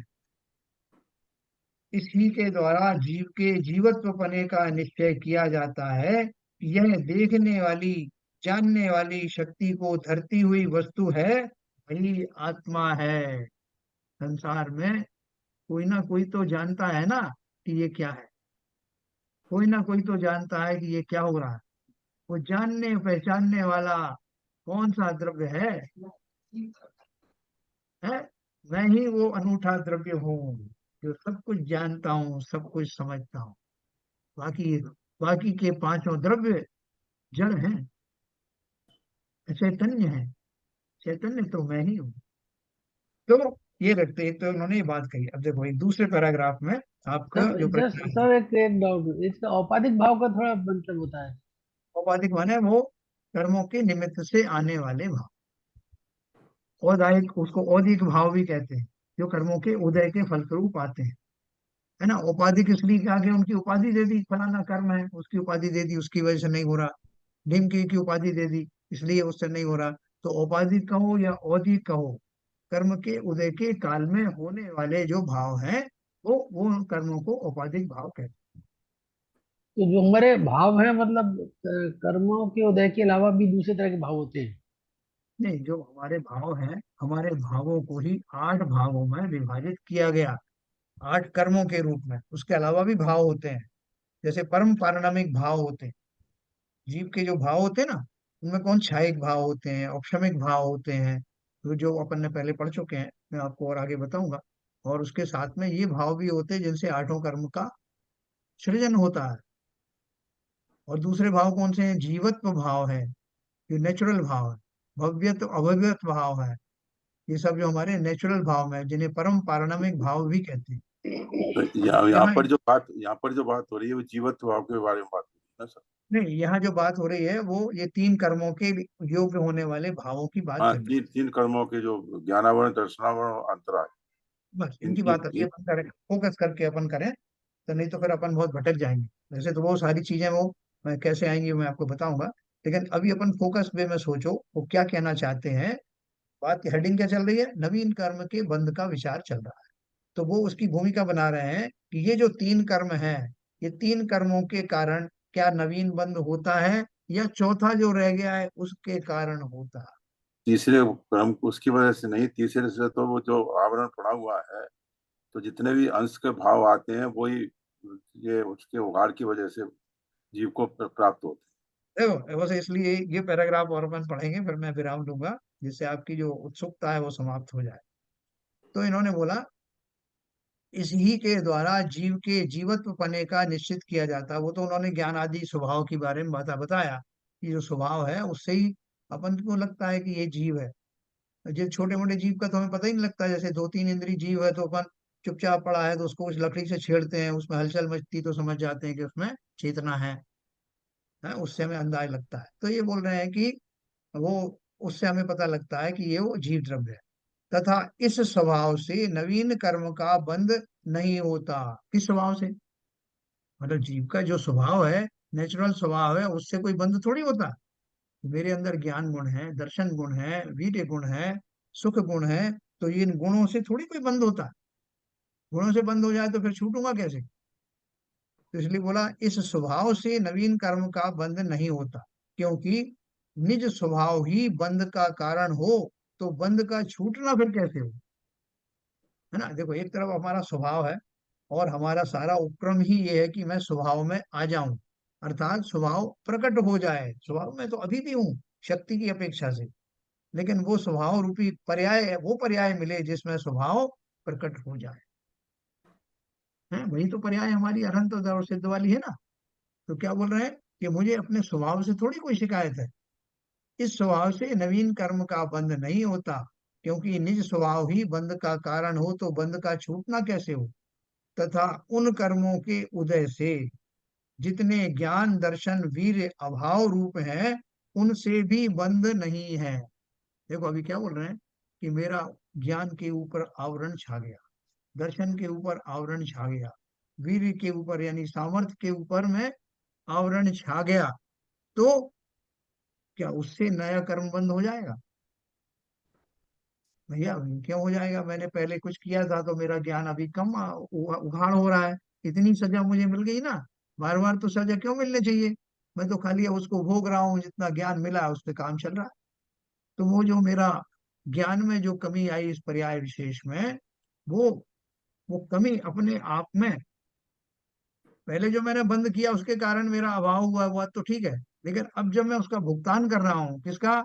इसी के द्वारा जीव के जीवत्व पने का निश्चय किया जाता है। यह देखने वाली जानने वाली शक्ति को धरती हुई वस्तु है, वही आत्मा है। संसार में कोई ना कोई तो जानता है ना कि ये क्या है, कोई ना कोई तो जानता है कि ये क्या हो रहा है। वो जानने पहचानने वाला कौन सा द्रव्य है? मैं ही वो अनूठा द्रव्य हूँ जो सब कुछ जानता हूँ, सब कुछ समझता हूँ। बाकी बाकी के पांचों द्रव्य जड़ हैं, चैतन्य है। चैतन्य तो मैं ही हूँ। तो ये रखते हैं, तो उन्होंने ये बात कही। अब देखो एक दूसरे पैराग्राफ में आपका सब जो जस्ट प्रश्न है, सब एक डाउट, इसका औपाधिक भाव का थोड़ा मतलब होता है। औपाधिक माने वो कर्मों के निमित्त से आने वाले भाव। औदायिक उसको औदिक भाव भी कहते हैं, जो कर्मों के उदय के फलस्वरूप आते हैं, है ना। औपाधिक इसलिए कि आगे उनकी उपाधि दे दी, फलाना कर्म है उसकी उपाधि दे दी, उसकी वजह से नहीं हो रहा। ढीम की उपाधि दे दी इसलिए उससे नहीं हो रहा। तो औपाधिक कहो या औदिक कहो, कर्म के उदय के काल में होने वाले जो भाव हैं वो कर्मों को औपाधिक भाव कहते तो जो हमारे भाव है मतलब कर्मों के उदय के अलावा भी दूसरे तरह के भाव होते हैं। हैं। नहीं, जो हमारे भाव हैं, हमारे भावों को ही 8 भागों में विभाजित किया गया, 8 कर्मों के रूप में। उसके अलावा भी भाव होते हैं, जैसे परम पारणामिक भाव होते हैं। जीव के जो भाव होते हैं ना, उनमें कौन छायिक भाव होते हैं, औपशमिक भाव होते हैं, तो जो अपन ने पहले पढ़ चुके हैं, मैं आपको और आगे बताऊंगा। और उसके साथ में ये भाव भी होते हैं जिनसे 8 कर्म का सृजन होता है। और दूसरे भाव कौन से हैं? जीवत्व भाव है, जो नेचुरल भाव है। भव्यत्व अभव्यत्व भाव है। ये सब जो हमारे नेचुरल भाव में, जिन्हें परम पारणामिक भाव भी कहते हैं। तो तो यहाँ यहाँ पर जो बात हो रही है वो जीवत्व भाव के बारे में बात हो रही है ना सर? नहीं, यहाँ जो बात हो रही है वो ये 3 कर्मों के योग्य होने वाले भावों की बात हाँ, चल रही तीन तीन कर्मों के जो ज्ञानावरण, दर्शनावरण और अंतराय, है। बस इन इनकी इन, बात अभी इन अपन करें, फोकस करके अपन करें, तो नहीं तो फिर अपन बहुत भटक जाएंगे। वैसे तो वो सारी चीजें वो कैसे आएंगी मैं आपको बताऊंगा, लेकिन अभी अपन फोकस वे में सोचो वो क्या कहना चाहते हैं। बात की हेडिंग क्या चल रही है? नवीन कर्म के बंध का विचार चल रहा है। तो वो उसकी भूमिका बना रहे हैं कि ये जो 3 कर्म हैं, ये 3 कर्मों के कारण क्या नवीन बंध होता है, या चौथा जो रह गया है उसके कारण होता है? तीसरे क्रम उसकी वजह से नहीं, तीसरे से तो वो जो आवरण पड़ा हुआ है, तो जितने भी अंश के भाव आते हैं वही ये उसके उघाड़ की वजह से जीव को प्राप्त होते देखो बस इसलिए ये पैराग्राफ और अपन पढ़ेंगे, फिर मैं विराम दूंगा जिससे आपकी जो उत्सुकता है वो समाप्त हो जाए। तो इन्होंने बोला इसी के द्वारा जीव के जीवत्व पने का निश्चित किया जाता है। वो तो उन्होंने ज्ञान आदि स्वभाव के बारे में बताया कि जो स्वभाव है उससे ही अपन को लगता है कि ये जीव है। जो छोटे मोटे जीव का तो हमें पता ही नहीं लगता। जैसे 2-3 इंद्रिय जीव है तो अपन चुपचाप पड़ा है तो उसको उस लकड़ी से छेड़ते हैं, उसमें हलचल मचती तो समझ जाते हैं कि उसमें चेतना है, उससे हमें अंदाज लगता है। तो ये बोल रहे हैं कि वो उससे हमें पता लगता है कि ये वो जीव द्रव्य है। तथा इस स्वभाव से नवीन कर्म का बंध नहीं होता। किस स्वभाव से? मतलब जीव का जो स्वभाव है, नेचुरल स्वभाव है, उससे कोई बंध थोड़ी होता। मेरे अंदर ज्ञान गुण है, दर्शन गुण है, वीर्य गुण है, सुख गुण है, तो इन गुणों से थोड़ी कोई बंध होता है। गुणों से बंद हो जाए तो फिर छूटूंगा कैसे? तो इसलिए बोला इस स्वभाव से नवीन कर्म का बंध नहीं होता, क्योंकि निज स्वभाव ही बंध का कारण हो, तो बंध का छूटना फिर कैसे हो? है ना। देखो एक तरफ हमारा स्वभाव है, और हमारा सारा उपक्रम ही ये है कि मैं स्वभाव में आ जाऊं, अर्थात स्वभाव प्रकट हो जाए। स्वभाव में तो अभी भी हूँ शक्ति की अपेक्षा से, लेकिन वो स्वभाव रूपी पर्याय, वो पर्याय मिले जिसमें स्वभाव प्रकट हो जाए। है, वही तो पर्याय हमारी अरहंत और सिद्ध वाली है ना। तो क्या बोल रहे हैं कि मुझे अपने स्वभाव से थोड़ी कोई शिकायत है। इस स्वभाव से नवीन कर्म का बंध नहीं होता, क्योंकि निज स्वभाव ही बंध का कारण हो, तो बंध का छूटना कैसे हो। तथा उन कर्मों के उदय से जितने ज्ञान दर्शन वीर्य अभाव रूप हैं, उनसे भी बंध नहीं है। देखो अभी क्या बोल रहे हैं कि मेरा ज्ञान के ऊपर आवरण छा गया, दर्शन के ऊपर आवरण छा गया, वीर्य के ऊपर यानी सामर्थ्य के ऊपर में आवरण छा गया, तो क्या उससे नया कर्म बंद हो जाएगा? भैया क्यों हो जाएगा? मैंने पहले कुछ किया था तो मेरा ज्ञान अभी कम उघाड़ हो रहा है। इतनी सजा मुझे मिल गई ना, बार बार तो सजा क्यों मिलनी चाहिए? मैं तो खाली अब उसको भोग रहा हूँ, जितना ज्ञान मिला है उस पर काम चल रहा है। तो वो जो मेरा ज्ञान में जो कमी आई इस पर्याय विशेष में, वो वो कमी अपने आप में, पहले जो मैंने बंद किया उसके कारण मेरा अभाव हुआ, हुआ तो ठीक है, लेकिन अब जब मैं उसका भुगतान कर रहा हूँ, किसका?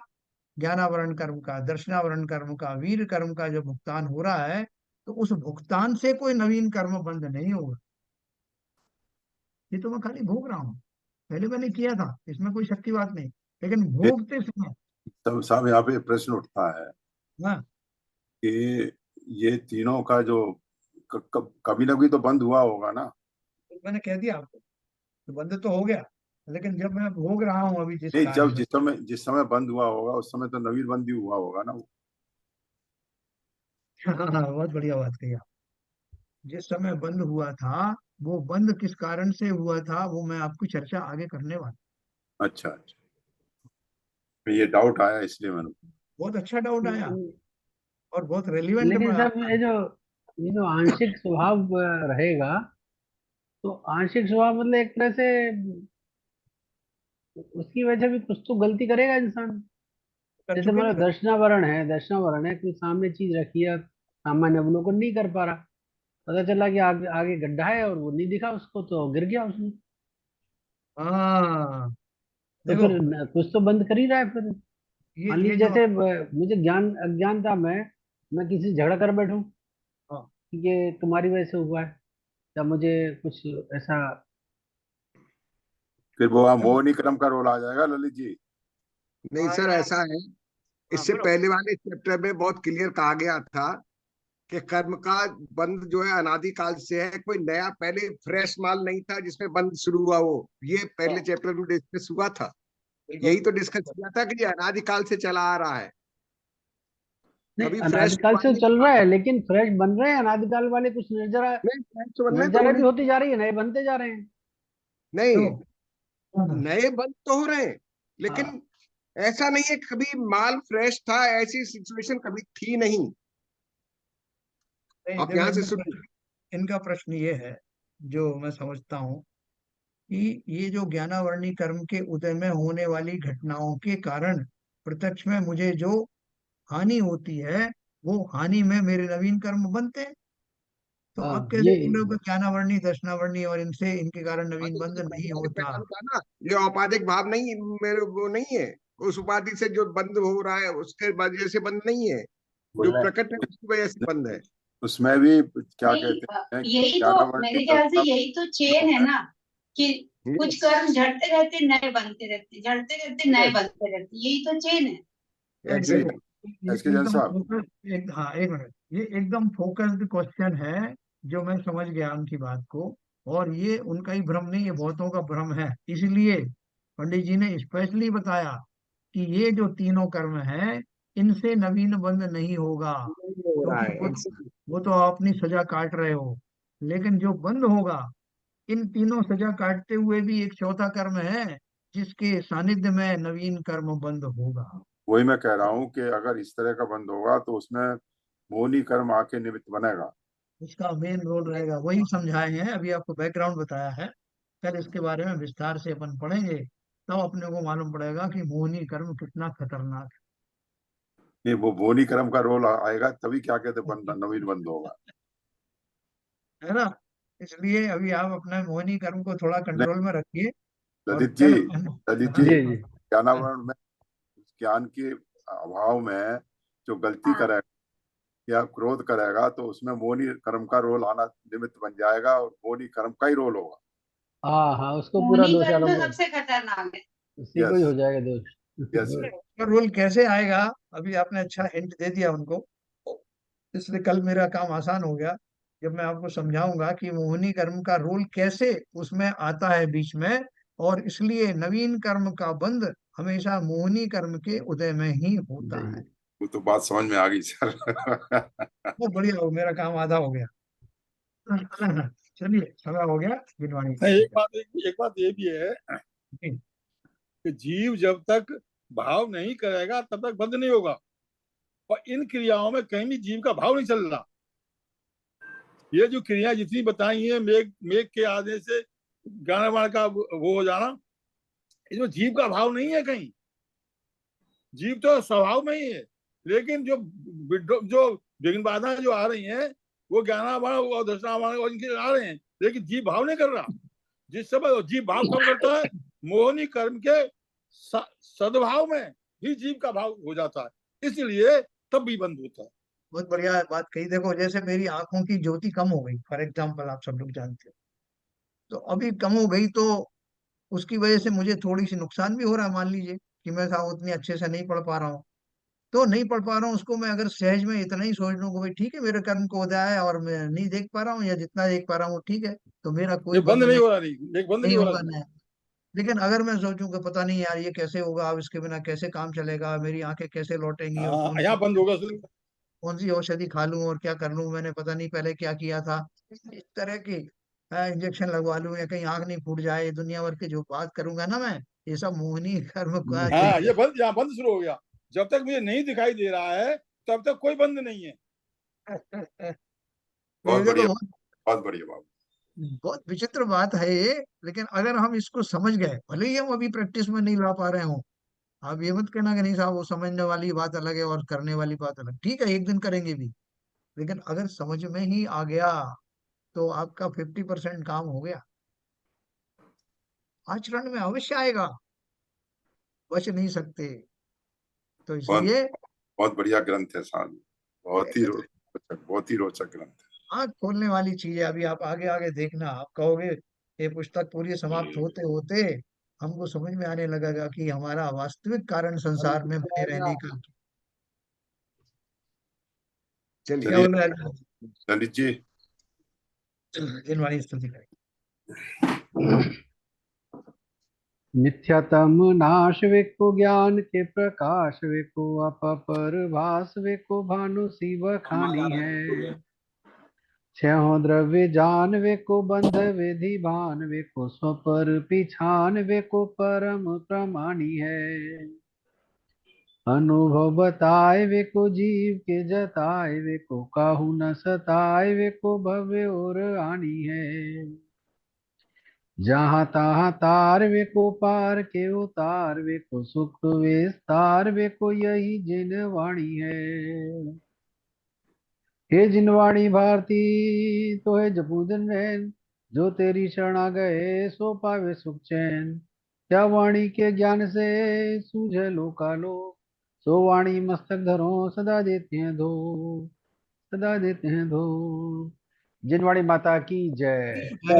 ज्ञानावरण कर्म का, दर्शनावरण कर्म का, वीर कर्म का जो भुगतान हो रहा है, तो उस भुगतान से कोई नवीन कर्म बंद नहीं होगा। ये तो मैं खाली भोग रहा हूँ, पहले मैंने किया था, इसमें कोई शक की बात नहीं, लेकिन ये भोगते समय तब साहब यहाँ पे प्रश्न उठता है ना, कि ये तीनों का जो कभी ना कभी तो बंद हुआ होगा ना। तो मैंने कह दिया आपको, तो बंद तो हो गया, लेकिन जब मैं भोग रहा हूँ अभी जिस नहीं, कार्य जब में। जिस समय बंद हुआ होगा उस समय तो नवीन बंद ही हुआ होगा ना वो। हाँ हाँ, बहुत बढ़िया बात कही आप। जिस समय बंद हुआ था, वो बंद किस कारण से हुआ था, वो मैं आपकी चर्चा आगे करने वाला। अच्छा अच्छा, ये डाउट आया इसलिए मैंने। बहुत अच्छा डाउट आया और बहुत रेलिवेंट लेकिन में साहब आपका। ये जो आंशिक स्वभाव रहेगा, तो आंशिक स्वभाव मतलब एक तरह से उसकी वजह से भी कुछ तो गलती करेगा इंसान। कर जैसे चुके हमारा ना, कर। दर्शनावरण है, कोई सामने चीज रखी है, सामान्य अवलोकन नहीं कर पा रहा, पता चला कि आगे आगे गड्ढा है और वो नहीं दिखा उसको, तो गिर गया उसमें। हाँ, तो देखो फिर कुछ तो बंद कर ही रहा है फिर। मान ये लीजिए जो, जैसे मुझे ज्ञान अज्ञान था, मैं किसी से झगड़ा कर बैठूं हाँ, कि ये तुम्हारी वजह से हुआ है, या मुझे कुछ ऐसा। फिर वो वहाँ देखो, मोहनी क्रम का रोल आ जाएगा ललित जी। नहीं सर, आएगा। ऐसा है। हाँ इससे बोलो। पहले वाले चैप्टर में बहुत क्लियर कहा गया था कि कर्म का बंद जो है अनादिकाल से है, कोई नया पहले फ्रेश माल नहीं था जिसमें बंद शुरू हुआ। वो ये हाँ, पहले चैप्टर में डिस्कस हुआ था। बिल्कुल। यही तो डिस्कस किया था कि ये अनादिकाल से चला आ रहा है, नहीं, कभी फ्रेश अनादिकाल से माल तो नहीं चल हुआ। रहा है, लेकिन फ्रेश बन रहे हैं अनादिकाल वाले, कुछ निर्जरा नहीं, फ्रेश बनने तो निर्जरा हो भी रही। होती जा रही है, नए बनते जा रहे हैं। नहीं, देखो, हाँ, नए बंद तो हो रहे हैं, हाँ, लेकिन ऐसा नहीं है कभी माल फ्रेश था, ऐसी सिचुएशन कभी थी नहीं। नहीं आप देखो, यहाँ से इनका शुरू। प्रश्न, इनका प्रश्न ये है, जो मैं समझता हूँ कि ये जो ज्ञानावरणी कर्म के उदय में होने वाली घटनाओं के कारण प्रत्यक्ष में मुझे जो हानि होती है, वो हानि में मेरे नवीन कर्म बनते हैं। तो हाँ, आप कैसे ये बोल रहे हो कि ज्ञानावरणी दर्शनावरणी और इनसे, इनके कारण हाँ, नवीन तो बंध ये नहीं मैंने होता? पहचान था ना, ये औपाधिक भाव नहीं, मेरे वो नहीं है। उस उपाधि से जो बंद हो रहा है उसके वजह से बंद नहीं है, जो प्रकट है उसकी वजह से बंद है। उसमें भी क्या नहीं, कहते हैं कि यही तो ज्ञानावृत्ति मेरे ख्याल से दर्शन यही तो चेन है ना, कि कुछ यस, कर्म झड़ते रहते नए बनते रहते, झड़ते रहते नए यस, बनते रहते, यही तो चेन है। नहीं जी देखो, एग्जैक्टली। ये एस के जैन एकदम साहब। फोकस, एक, हाँ एक मिनट, ये एकदम फोकस्ड क्वेश्चन है, जो मैं समझ गया उनकी बात को। और ये उनका ही भ्रम नहीं, ये बहुतों का भ्रम है। इसलिए पंडित जी ने स्पेशली बताया कि ये जो तीनों कर्म हैं, इनसे नवीन बंध नहीं होगा, हो रहा क्योंकि है एग्जैक्टली। वो तो आप अपनी सजा काट रहे हो। लेकिन जो बंद होगा, इन तीनों सजा काटते हुए भी एक चौथा कर्म है, जिसके सानिध्य में नवीन कर्म बंद होगा। वही मैं कह रहा हूँ कि अगर इस तरह का बंद होगा तो उसमें मोहनी कर्म आके निमित्त बनेगा। उसका मेन रोल रहेगा, वही समझाए हैं, अभी आपको बैकग्राउंड बताया है। कल इसके बारे में विस्तार से अपन पढ़ेंगे, तब अपने को मालूम पड़ेगा कि मोहनी कर्म कितना खतरनाक नहीं, वो मोहनी कर्म का रोल आएगा तभी क्या कहते है। बंद नवीन बंद होगा। है ना? इसलिए अभी आप अपना मोहिनी कर्म को थोड़ा कंट्रोल में रखिए और ललित जी, कल ललित जी, जी जी ज्ञानावरण में ज्ञान के अभाव में जो गलती हाँ। करेगा या क्रोध करेगा तो उसमें मोहिनी कर्म का रोल आना निमित्त बन जाएगा और मोहिनी कर्म का ही रोल होगा। हाँ हाँ, उसको पूरा मोहिनी दोष कर्म तो आरोप सबसे खतरनाक है। उसी को ही यस हो जाएगा दोष। यस उसका रोल कैसे आएगा, अभी आपने अच्छा हिंट दे दिया उनको, इसलिए कल मेरा काम आसान हो गया जब मैं आपको समझाऊंगा कि मोहिनी कर्म का रोल कैसे उसमें आता है बीच में, और इसलिए नवीन कर्म का बंध हमेशा मोहिनी कर्म के उदय में ही होता जी। है। वो तो बात समझ में आ गई सर। बहुत बढ़िया हो, मेरा काम आधा हो गया। चलिए समय हो गया गिनवाणी नहीं, का। एक बात ये भी है जी, कि जीव जब तक भाव नहीं करेगा तब तक बंद नहीं होगा, और इन क्रियाओं में कहीं भी जीव का भाव नहीं चल रहा। ये जो क्रिया जितनी बताई है, मेघ मेघ के आने से गाना वाण का वो हो जाना, इसमें जीव का भाव नहीं है कहीं। जीव तो स्वभाव में ही है, लेकिन जो विघ्न बाधा जो आ रही हैं वो ज्ञानावान और दर्शनावान और इनके आ रहे हैं, लेकिन जीव भाव नहीं कर रहा। जिस समय जीव भाव कब करता है, मोहिनी कर्म के सद्भाव में ही जीव का भाव हो जाता है, इसलिए तब भी बंद होता है। बहुत बढ़िया बात कही। देखो जैसे मेरी आंखों की ज्योति कम हो गई, फॉर एग्जाम्पल, आप सब लोग जानते हो, तो अभी कम हो गई तो उसकी वजह से मुझे थोड़ी सी नुकसान भी हो रहा है। मान लीजिए कि मैं साहब उतनी अच्छे से नहीं पढ़ पा रहा हूँ, तो नहीं पढ़ पा रहा हूँ उसको मैं अगर सहज में इतना ही सोच लूं कि भाई ठीक है मेरे कर्म को उदय है और मैं नहीं देख पा रहा हूँ, या जितना देख पा रहा हूँ वो ठीक है, तो मेरा कोई ये बंद बंध नहीं नहीं हो रहा, नहीं एक बंद नहीं नहीं हो रहा होगा इसमें। ना। लेकिन अगर मैं सोचूं कि पता नहीं यार ये कैसे होगा, अब इसके बिना कैसे काम चलेगा, मेरी आंखें कैसे लौटेंगी, और हाँ, यहाँ बंद होगा सिर्फ। कौन सी औषधि खा लूं और क्या कर लूं, मैंने पता नहीं पहले क्या किया था, इस तरह की इंजेक्शन लगवा लूं या कहीं आंख नहीं फूट जाए, दुनिया भर की जो बात करूंगा ना मैं, ये सब मोहिनी कर्म का हाँ, चिंतन। ये बंद, यहाँ बंद शुरू हो गया। जब तक मुझे नहीं दिखाई दे रहा है तब तक कोई बंद नहीं है। ये बहुत देखो बढ़िया, बहुत बढ़िया बात। बहुत विचित्र बात है ये, लेकिन अगर हम इसको समझ गए, भले ही हम अभी प्रैक्टिस में नहीं ला पा रहे हो, आप ये मत कहना कि नहीं साहब वो समझने वाली बात अलग है और करने वाली बात अलग, ठीक है एक दिन करेंगे भी, लेकिन अगर समझ में ही आ गया तो आपका 50% काम हो गया। आचरण में अवश्य आएगा, बच नहीं सकते। तो बहुत इसलिए बहुत बढ़िया ग्रंथ है साहब, बहुत ही रोचक, बहुत ही रोचक ग्रंथ है। आंख खोलने वाली चीज है। अभी आप आगे आगे देखना, आप कहोगे ये पुस्तक पूरी समाप्त होते होते हमको समझ में आने लगेगा कि हमारा वास्तविक कारण संसार में बने रहने का क्या। चलिए क्या बोल रहा है ललित जी, जिनवाणी स्तुति करें। मिथ्यातम नाश वेको ज्ञान के प्रकाश वेको अपर भास वेको भानु शिव खानी है। छह द्रव्य जान वेको बंध विधि भान वेको स्वपर पिछान वेको परम प्रमाणी है। अनुभव बताए वेको जीव के जताए वेको काहू न सताए वेको भव्य और आनी है। जहाँ तहाँ तार वे को पार के उतार वे को सुख विस्तार वे को यही जिन वाणी है। हे जिनवाणी भारती तो है जपू दिन रैन, जो तेरी शरण आ गए सो पावे सुख चैन। क्या वाणी के ज्ञान से सूझे लोकालो, सो वाणी मस्तक धरो सदा देते हैं धो, सदा देते हैं धो। जिनवाणी माता की जय।